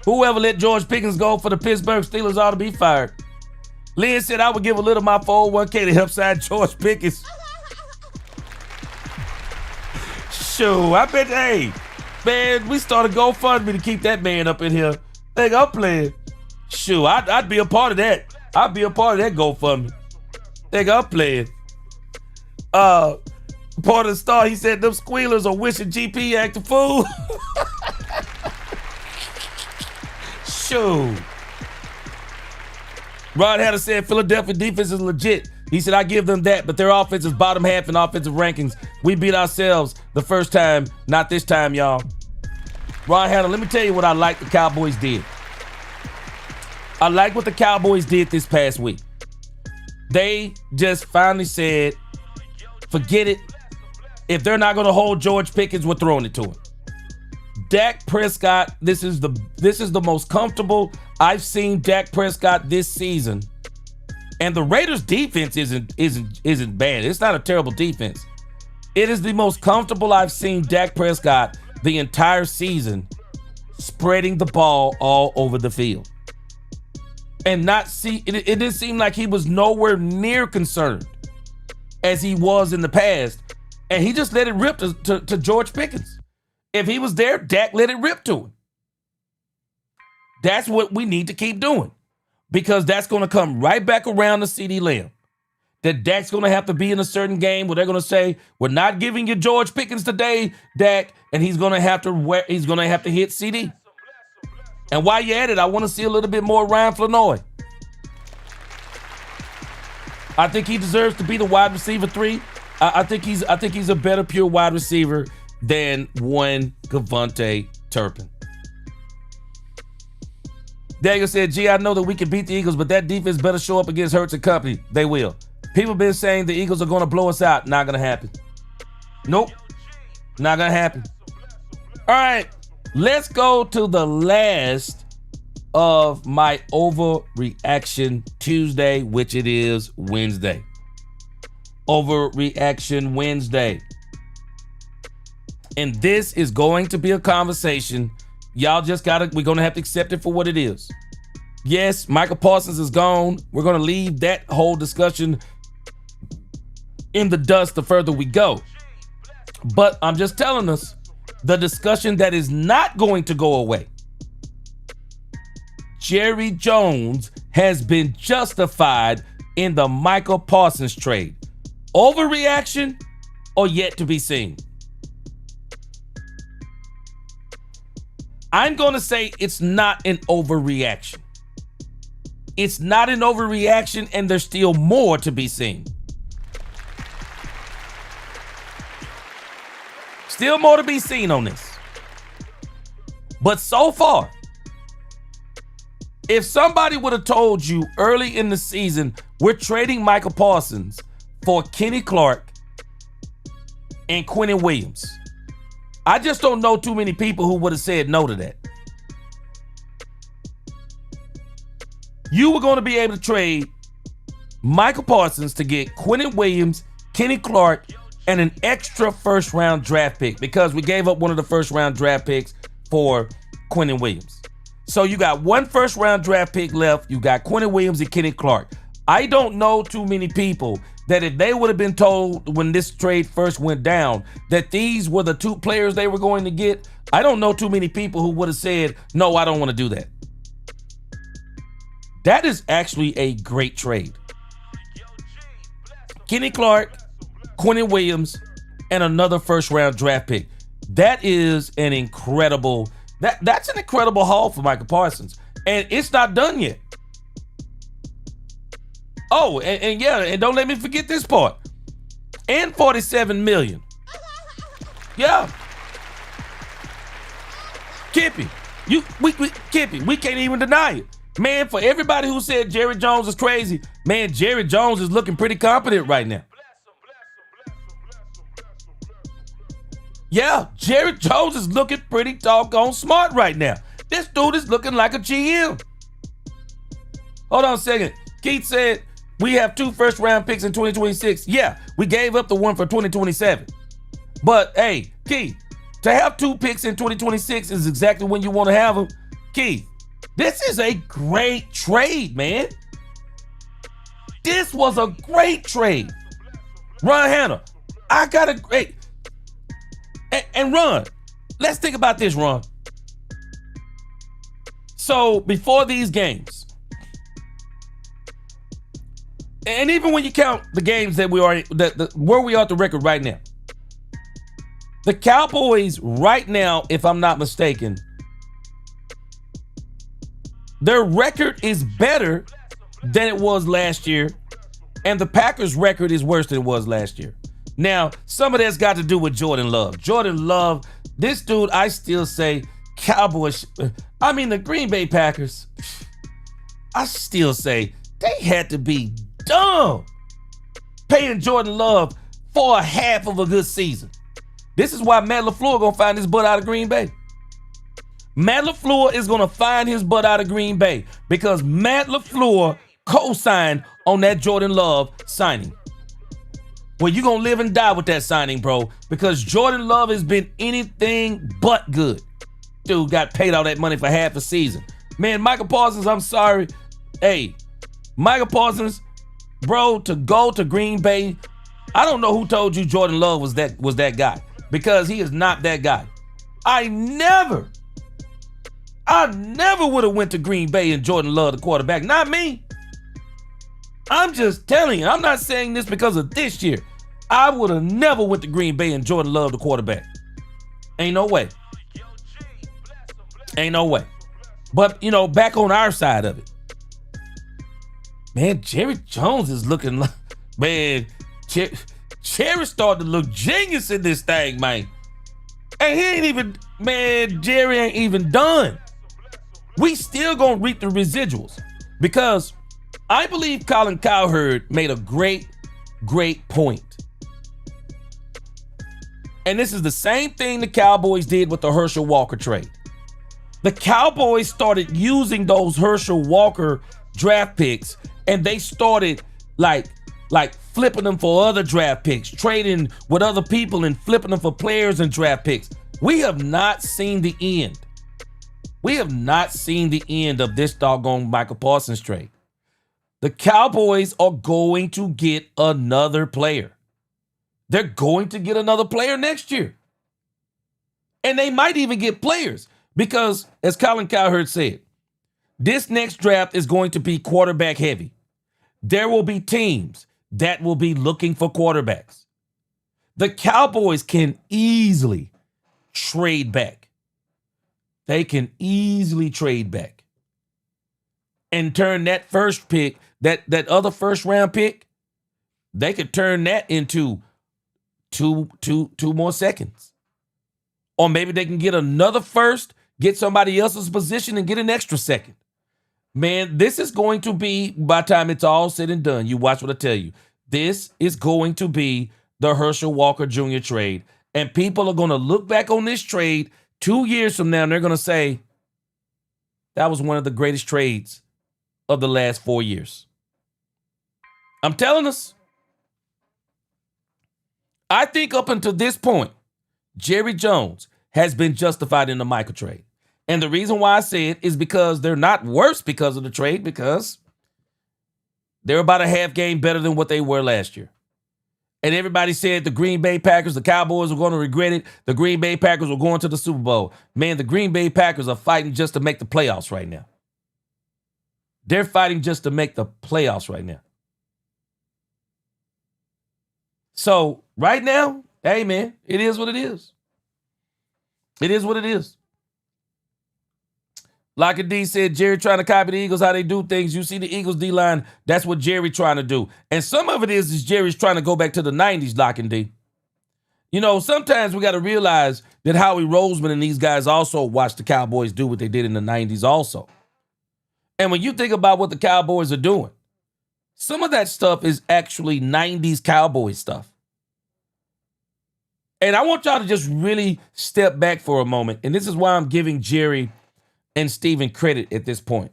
Whoever let George Pickens go for the Pittsburgh Steelers ought to be fired. Lynn said I would give a little of my 401k to help sign George Pickens. Sure, I bet, hey, man, we started GoFundMe to keep that man up in here. Think I'm playing. Sure, I'd be a part of that. I'd be a part of that GoFundMe. Think I'm playing. Part of the Star, he said them squealers are wishing GP act a fool. Sure. Rod Hatter said Philadelphia defense is legit. He said, I give them that, but their offense is bottom half in offensive rankings. We beat ourselves the first time, not this time, y'all. Rod Hatter, let me tell you what I like the Cowboys did. I like what the Cowboys did this past week. They just finally said, forget it. If they're not going to hold George Pickens, we're throwing it to him. Dak Prescott, this is the most comfortable I've seen Dak Prescott this season. And the Raiders defense isn't bad. It's not a terrible defense. It is the most comfortable I've seen Dak Prescott the entire season, spreading the ball all over the field. And it didn't seem like he was nowhere near concerned as he was in the past. And he just let it rip to George Pickens. If he was there, Dak let it rip to him. That's what we need to keep doing, because that's going to come right back around to CeeDee Lamb. That Dak's going to have to be in a certain game where they're going to say, we're not giving you George Pickens today, Dak, and he's going to have to hit CeeDee. And while you're at it, I want to see a little bit more Ryan Flanoy. I think he deserves to be the wide receiver 3. I think he's a better pure wide receiver than one Devontae Turpin. Daniel said, gee, I know that we can beat the Eagles, but that defense better show up against Hurts and company. They will. People been saying the Eagles are going to blow us out. Not going to happen. Nope. Not going to happen. All right. Let's go to the last of my overreaction Tuesday, which it is Wednesday. Overreaction Wednesday. And this is going to be a conversation. Y'all just we're going to have to accept it for what it is. Yes, Michael Parsons is gone. We're going to leave that whole discussion in the dust the further we go. But I'm just telling us the discussion that is not going to go away. Jerry Jones has been justified in the Michael Parsons trade. Overreaction or yet to be seen? I'm going to say it's not an overreaction. It's not an overreaction, and there's still more to be seen. Still more to be seen on this. But so far, if somebody would have told you early in the season, we're trading Michael Parsons for Kenny Clark and Quinnen Williams, I just don't know too many people who would have said no to that. You were going to be able to trade Michael Parsons to get Quinnen Williams, Kenny Clark, and an extra first-round draft pick, because we gave up one of the first-round draft picks for Quinnen Williams. So you got one first-round draft pick left. You got Quinnen Williams and Kenny Clark. I don't know too many people that if they would have been told when this trade first went down that these were the two players they were going to get, I don't know too many people who would have said, no, I don't want to do that. That is actually a great trade. Kenny Clark, Quentin Williams, and another first-round draft pick. That is an incredible, that's an incredible haul for Micah Parsons. And it's not done yet. Oh, and yeah, and don't let me forget this part. And $47 million. Yeah. Kippy, Kippy, we can't even deny it. Man, for everybody who said Jerry Jones is crazy, man, Jerry Jones is looking pretty competent right now. Yeah, Jerry Jones is looking pretty doggone smart right now. This dude is looking like a GM. Hold on a second. Keith said, we have 2 first-round picks in 2026. Yeah, we gave up the one for 2027. But, hey, Keith, to have 2 picks in 2026 is exactly when you want to have them. Keith, this is a great trade, man. This was a great trade. Ron Hanna, I got a great... And Ron, let's think about this, Ron. So, before these games, and even when you count the games that we are, where we are at the record right now, the Cowboys right now, if I'm not mistaken, their record is better than it was last year, and the Packers' record is worse than it was last year. Now, some of that's got to do with Jordan Love. Jordan Love, this dude, I still say Cowboys, the Green Bay Packers, I still say they had to be dumb paying Jordan Love for a half of a good season. This is why Matt LaFleur gonna find his butt out of Green Bay. Matt LaFleur is gonna find his butt out of Green Bay because Matt LaFleur co-signed on that Jordan Love signing. Well, you're gonna live and die with that signing, bro, because Jordan Love has been anything but good. Dude got paid all that money for half a season. Man, Micah Parsons, I'm sorry. Hey, Micah Parsons, bro, to go to Green Bay, I don't know who told you Jordan Love was that guy, because he is not that guy. I never would have went to Green Bay and Jordan Love, the quarterback. Not me. I'm just telling you. I'm not saying this because of this year. I would have never went to Green Bay and Jordan Love, the quarterback. Ain't no way. Ain't no way. But, back on our side of it. Man, Jerry Jones is looking like, man, Jerry started to look genius in this thing, man. And he ain't even, man, Jerry ain't even done. We still gonna reap the residuals because I believe Colin Cowherd made a great point. And this is the same thing the Cowboys did with the Herschel Walker trade. The Cowboys started using those Herschel Walker draft picks, and they started like flipping them for other draft picks, trading with other people and flipping them for players and draft picks. We have not seen the end. We have not seen the end of this doggone Micah Parsons trade. The Cowboys are going to get another player. They're going to get another player next year. And they might even get players because, as Colin Cowherd said, this next draft is going to be quarterback heavy. There will be teams that will be looking for quarterbacks. The Cowboys can easily trade back. They can easily trade back and turn that first pick, that other first round pick, they could turn that into two more seconds. Or maybe they can get another first, get somebody else's position and get an extra second. Man, this is going to be, by the time it's all said and done, you watch what I tell you, this is going to be the Herschel Walker Jr. trade. And people are going to look back on this trade 2 years from now and they're going to say, that was one of the greatest trades of the last 4 years. I'm telling us. I think up until this point, Jerry Jones has been justified in the Micah trade. And the reason why I say it is because they're not worse because of the trade, because They're about a half game better than what they were last year. And everybody said the Green Bay Packers, the Cowboys were going to regret it. The Green Bay Packers were going to the Super Bowl. Man, the Green Bay Packers are fighting just to make the playoffs right now. They're fighting just to make the playoffs right now. So right now, hey, man, it is what it is. It is what it is. Like D said, Jerry trying to copy the Eagles, how they do things. You see the Eagles D-line, that's what Jerry trying to do. And some of it is Jerry's trying to go back to the 90s, Lock and D. You know, sometimes we got to realize that Howie Roseman and these guys also watched the Cowboys do what they did in the 90s also. And when you think about what the Cowboys are doing, some of that stuff is actually 90s Cowboy stuff. And I want y'all to just really step back for a moment. And this is why I'm giving Jerry and Steven credit at this point.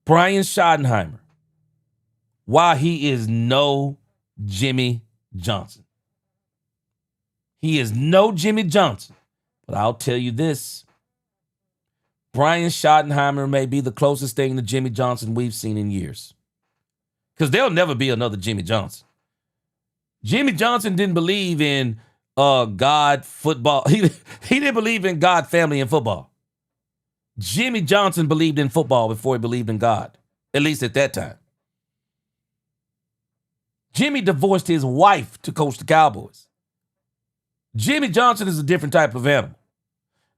Brian Schottenheimer, while he is no Jimmy Johnson. He is no Jimmy Johnson. But I'll tell you this. Brian Schottenheimer may be the closest thing to Jimmy Johnson we've seen in years. Because there'll never be another Jimmy Johnson. Jimmy Johnson didn't believe in God, football. He didn't believe in God, family, and football. Jimmy Johnson believed in football before he believed in God, at least at that time. Jimmy divorced his wife to coach the Cowboys. Jimmy Johnson is a different type of animal.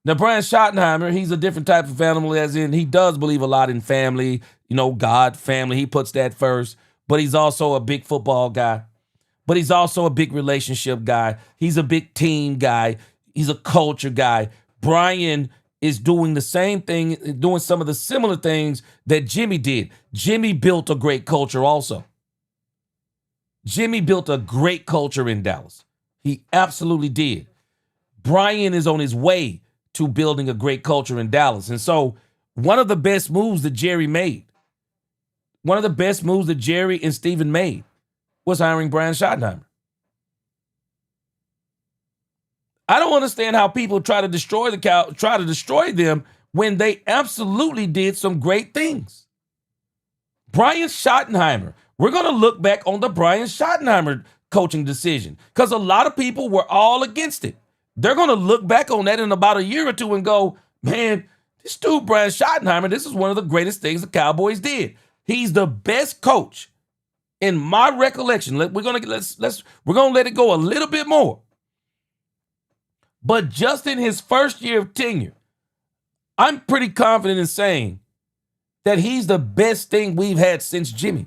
Now, Brian Schottenheimer, he's a different type of animal, as in he does believe a lot in family, you know, God, family. He puts that first, but he's also a big football guy. But he's also a big relationship guy. He's a big team guy. He's a culture guy. Brian is doing the same thing, doing some of the similar things that Jimmy did. Jimmy built a great culture also. Jimmy built a great culture in Dallas. He absolutely did. Brian is on his way to building a great culture in Dallas. And so one of the best moves that Jerry made, one of the best moves that Jerry and Steven made was hiring Brian Schottenheimer. I don't understand how people try to destroy them when they absolutely did some great things. Brian Schottenheimer. We're going to look back on the Brian Schottenheimer coaching decision because a lot of people were all against it. They're going to look back on that in about a year or two and go, man, this dude, Brian Schottenheimer, this is one of the greatest things the Cowboys did. He's the best coach in my recollection. We're going to let it go a little bit more. But just in his first year of tenure, I'm pretty confident in saying that he's the best thing we've had since Jimmy.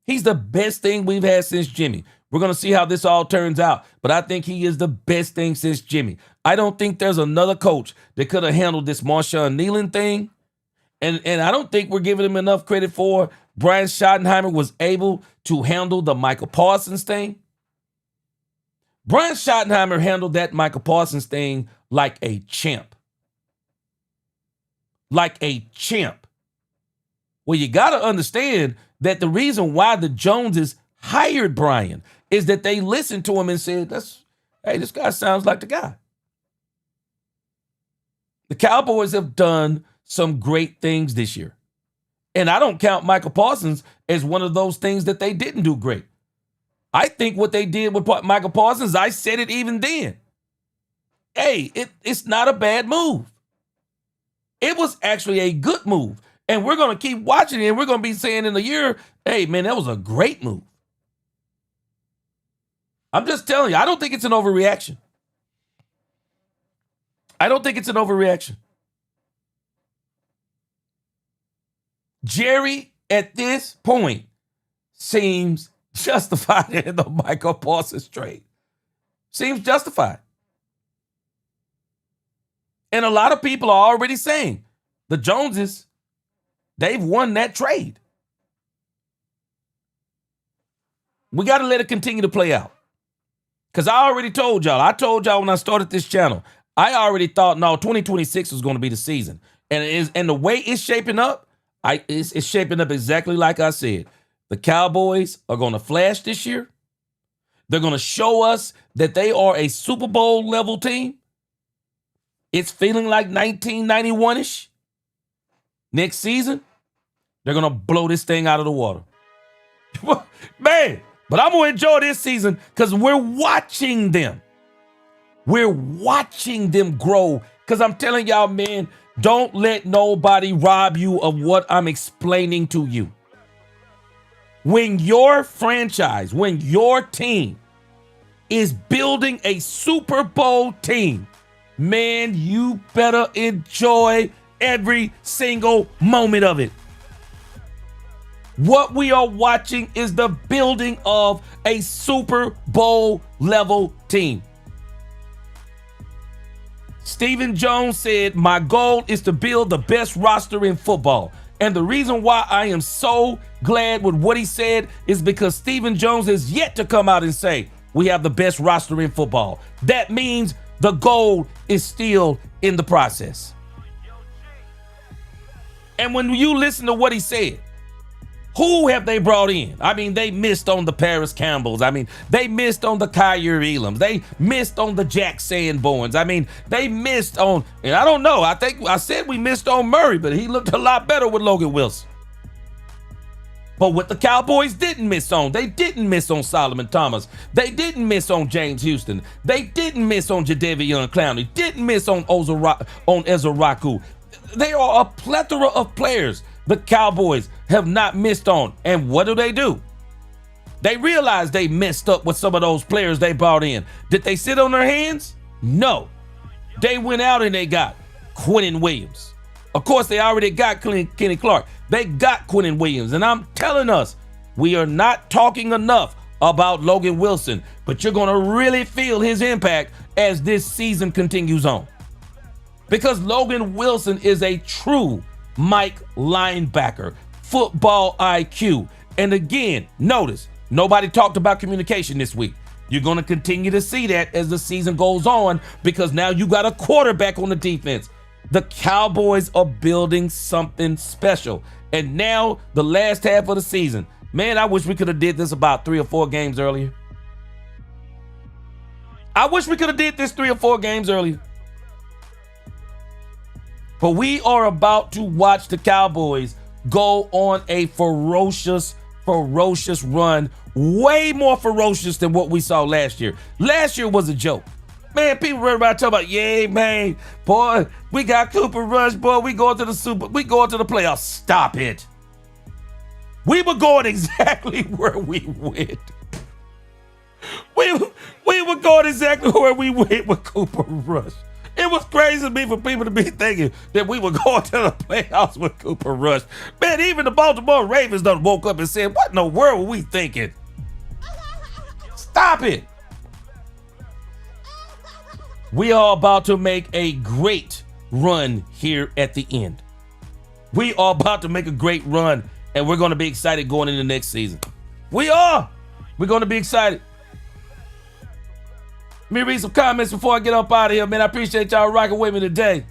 He's the best thing we've had since Jimmy. We're going to see how this all turns out, but I think he is the best thing since Jimmy. I don't think there's another coach that could have handled this Marshawn Nealon thing, and I don't think we're giving him enough credit for Brian Schottenheimer was able to handle the Michael Parsons thing. Brian Schottenheimer handled that Michael Parsons thing like a champ. Like a champ. Well, you got to understand that the reason why the Joneses hired Brian is that they listened to him and said, hey, this guy sounds like the guy. The Cowboys have done some great things this year. And I don't count Michael Parsons as one of those things that they didn't do great. I think what they did with Michael Parsons, I said it even then. Hey, it's not a bad move. It was actually a good move. And we're going to keep watching it, and we're going to be saying in a year, hey, man, that was a great move. I'm just telling you, I don't think it's an overreaction. I don't think it's an overreaction. Jerry, at this point, seems justified in the Michael Parsons trade. Seems justified. And a lot of people are already saying the Joneses, they've won that trade. We got to let it continue to play out. Because I already told y'all when I started this channel, I already thought, no, 2026 was going to be the season. And the way it's shaping up, it's shaping up exactly like I said. The Cowboys are going to flash this year. They're going to show us that they are a Super Bowl level team. It's feeling like 1991-ish. Next season, they're going to blow this thing out of the water. Man, but I'm going to enjoy this season because we're watching them. We're watching them grow because I'm telling y'all, man, don't let nobody rob you of what I'm explaining to you. When your franchise, when your team is building a Super Bowl team, man, you better enjoy every single moment of it. What we are watching is the building of a Super Bowl level team. Stephen Jones said, my goal is to build the best roster in football. And the reason why I am so glad with what he said is because Stephen Jones has yet to come out and say, we have the best roster in football. That means the goal is still in the process. And when you listen to what he said, who have they brought in? I mean, they missed on the Paris Campbells. I mean, they missed on the Kyer Elams. They missed on the Jack Sanborns. I mean, they missed on, and I don't know, I think I said we missed on Murray, but he looked a lot better with Logan Wilson. But what the Cowboys didn't miss on, they didn't miss on Solomon Thomas. They didn't miss on James Houston. They didn't miss on Jadeveon Clowney. Didn't miss on Ezra Raku. They are a plethora of players the Cowboys have not missed on. And what do? They realized they messed up with some of those players they brought in. Did they sit on their hands? No. They went out and they got Quinnen Williams. Of course, they already got Kenny Clark. They got Quinnen Williams. And I'm telling us, we are not talking enough about Logan Wilson, but you're going to really feel his impact as this season continues on. Because Logan Wilson is a true Mike linebacker, football IQ. And again, notice, nobody talked about communication this week. You're going to continue to see that as the season goes on because now you got a quarterback on the defense. The Cowboys are building something special. And now the last half of the season, man, I wish we could have did this about 3 or 4 games earlier. I wish we could have did this 3 or 4 games earlier. But we are about to watch the Cowboys go on a ferocious run, way more ferocious than what we saw last year. Last year was a joke. Man, people were about talking about, yeah, man, boy, we got Cooper Rush, boy, we going to the playoffs. Stop it. We were going exactly where we went. We were going exactly where we went with Cooper Rush. It was crazy to me for people to be thinking that we were going to the playoffs with Cooper Rush. Man, even the Baltimore Ravens done woke up and said, what in the world were we thinking? Stop it. We are about to make a great run here at the end. We are about to make a great run, and we're going to be excited going into next season. We are. We're going to be excited. Let me read some comments before I get up out of here, man. I appreciate y'all rocking with me today.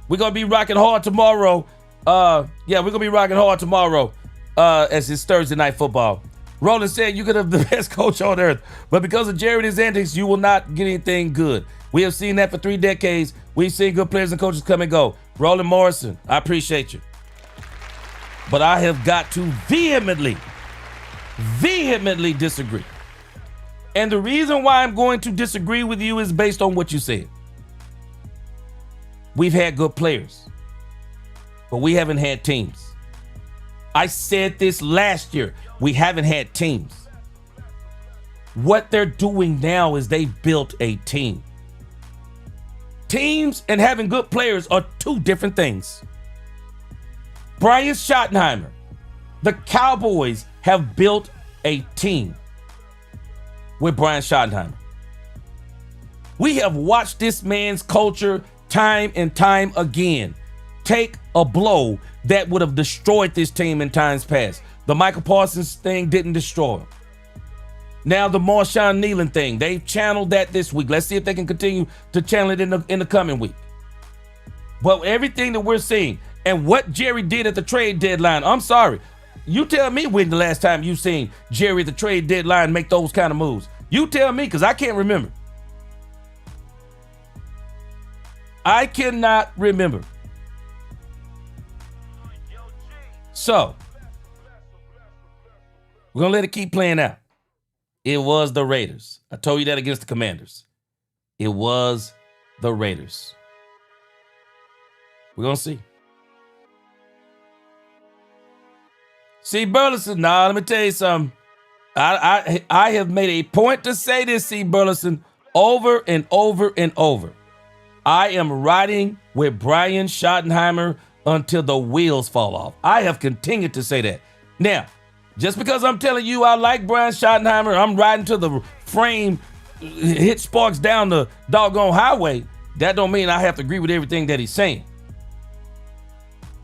We're going to be rocking hard tomorrow. We're going to be rocking hard tomorrow as it's Thursday Night Football. Roland said you could have the best coach on earth, but because of Jerry and his antics, you will not get anything good. We have seen that for 3 decades. We've seen good players and coaches come and go. Roland Morrison, I appreciate you. But I have got to vehemently disagree. And the reason why I'm going to disagree with you is based on what you said. We've had good players, but we haven't had teams. I said this last year. We haven't had teams. What they're doing now is they've built a team. Teams and having good players are 2 different things. Brian Schottenheimer, the Cowboys have built a team with Brian Schottenheimer. We have watched this man's culture time and time again take a blow that would have destroyed this team in times past. The Michael Parsons thing didn't destroy him. Now the Marshawn Kneeland thing, they've channeled that this week. Let's see if they can continue to channel it in the coming week. But everything that we're seeing and what Jerry did at the trade deadline, I'm sorry. You tell me when the last time you seen Jerry at the trade deadline make those kind of moves. You tell me, because I can't remember. I cannot remember. So, we're going to let it keep playing out. It was the Raiders. I told you that against the Commanders. It was the Raiders. We're going to see. C. Burleson, let me tell you something. I have made a point to say this, C. Burleson, over and over and over. I am riding with Brian Schottenheimer until the wheels fall off. I have continued to say that. Now, just because I'm telling you I like Brian Schottenheimer, I'm riding to the frame, hit sparks down the doggone highway, that don't mean I have to agree with everything that he's saying.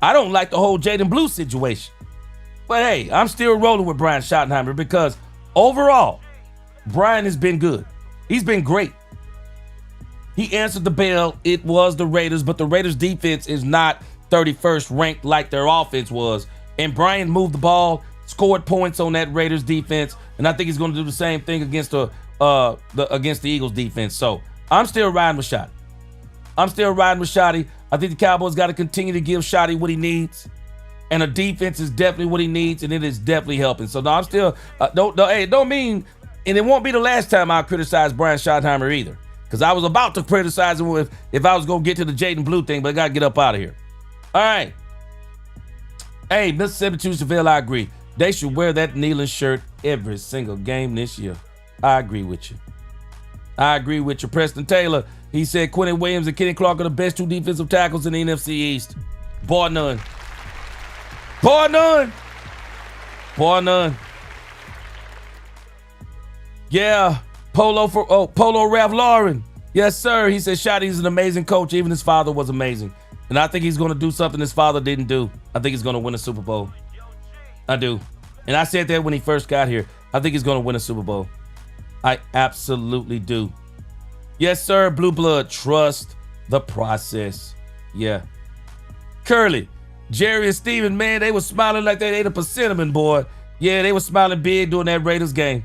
I don't like the whole Jaden Blue situation. But hey, I'm still rolling with Brian Schottenheimer because overall, Brian has been good. He's been great. He answered the bell. It was the Raiders, but the Raiders defense is not 31st ranked like their offense was. And Brian moved the ball, scored points on that Raiders defense, and I think he's going to do the same thing against the Eagles defense. So I'm still riding with Shotty. I'm still riding with Shotty. I think the Cowboys got to continue to give Shotty what he needs. And the defense is definitely what he needs, and it is definitely helping. So no, I'm still don't mean, and it won't be the last time I criticize Brian Schottenheimer either, because I was about to criticize him if I was gonna get to the Jaden Blue thing, but I gotta get up out of here. All right. Hey, Mississippi Chevelle, I agree. They should wear that kneeling shirt every single game this year. I agree with you. I agree with you. Preston Taylor, he said Quentin Williams and Kenny Clark are the best two defensive tackles in the NFC East. Bar none. Bar none. Bar none. Yeah. Polo Ralph Lauren. Yes, sir. He said Shotty's an amazing coach. Even his father was amazing. And I think he's going to do something his father didn't do. I think he's going to win a Super Bowl. I do. And I said that when he first got here. I think he's going to win a Super Bowl. I absolutely do. Yes, sir. Blue blood. Trust the process. Yeah. Curly. Jerry and Steven, man, they were smiling like they ate a cinnamon, boy. Yeah, they were smiling big during that Raiders game.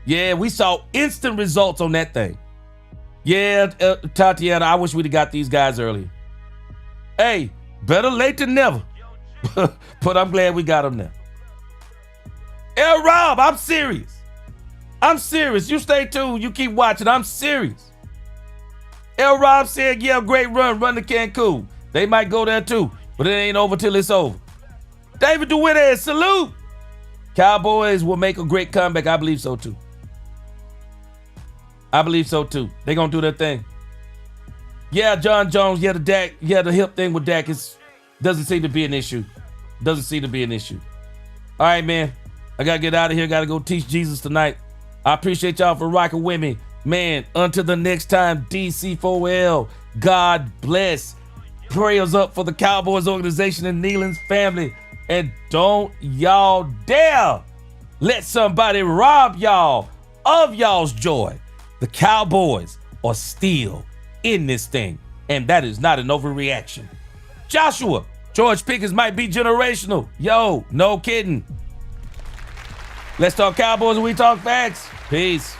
Yeah, we saw instant results on that thing. Yeah, Tatiana, I wish we'd have got these guys earlier. Hey, better late than never. But I'm glad we got them now. El Rob, I'm serious. I'm serious. You stay tuned. You keep watching. I'm serious. El Rob said, yeah, great run. Run to Cancun. They might go there too. But it ain't over till it's over. David DeWitt, salute. Cowboys will make a great comeback. I believe so too. I believe so too. They're going to do their thing. Yeah, John Jones. Yeah, the hip thing with Dak doesn't seem to be an issue. Doesn't seem to be an issue. All right, man. I got to get out of here. Got to go teach Jesus tonight. I appreciate y'all for rocking with me. Man, until the next time, DC4L. God bless. Prayers up for the Cowboys organization and Nealon's family. And don't y'all dare let somebody rob y'all of y'all's joy. The Cowboys are still in this thing. And that is not an overreaction. Joshua, George Pickens might be generational. Yo, no kidding. Let's talk Cowboys and we talk facts. Peace.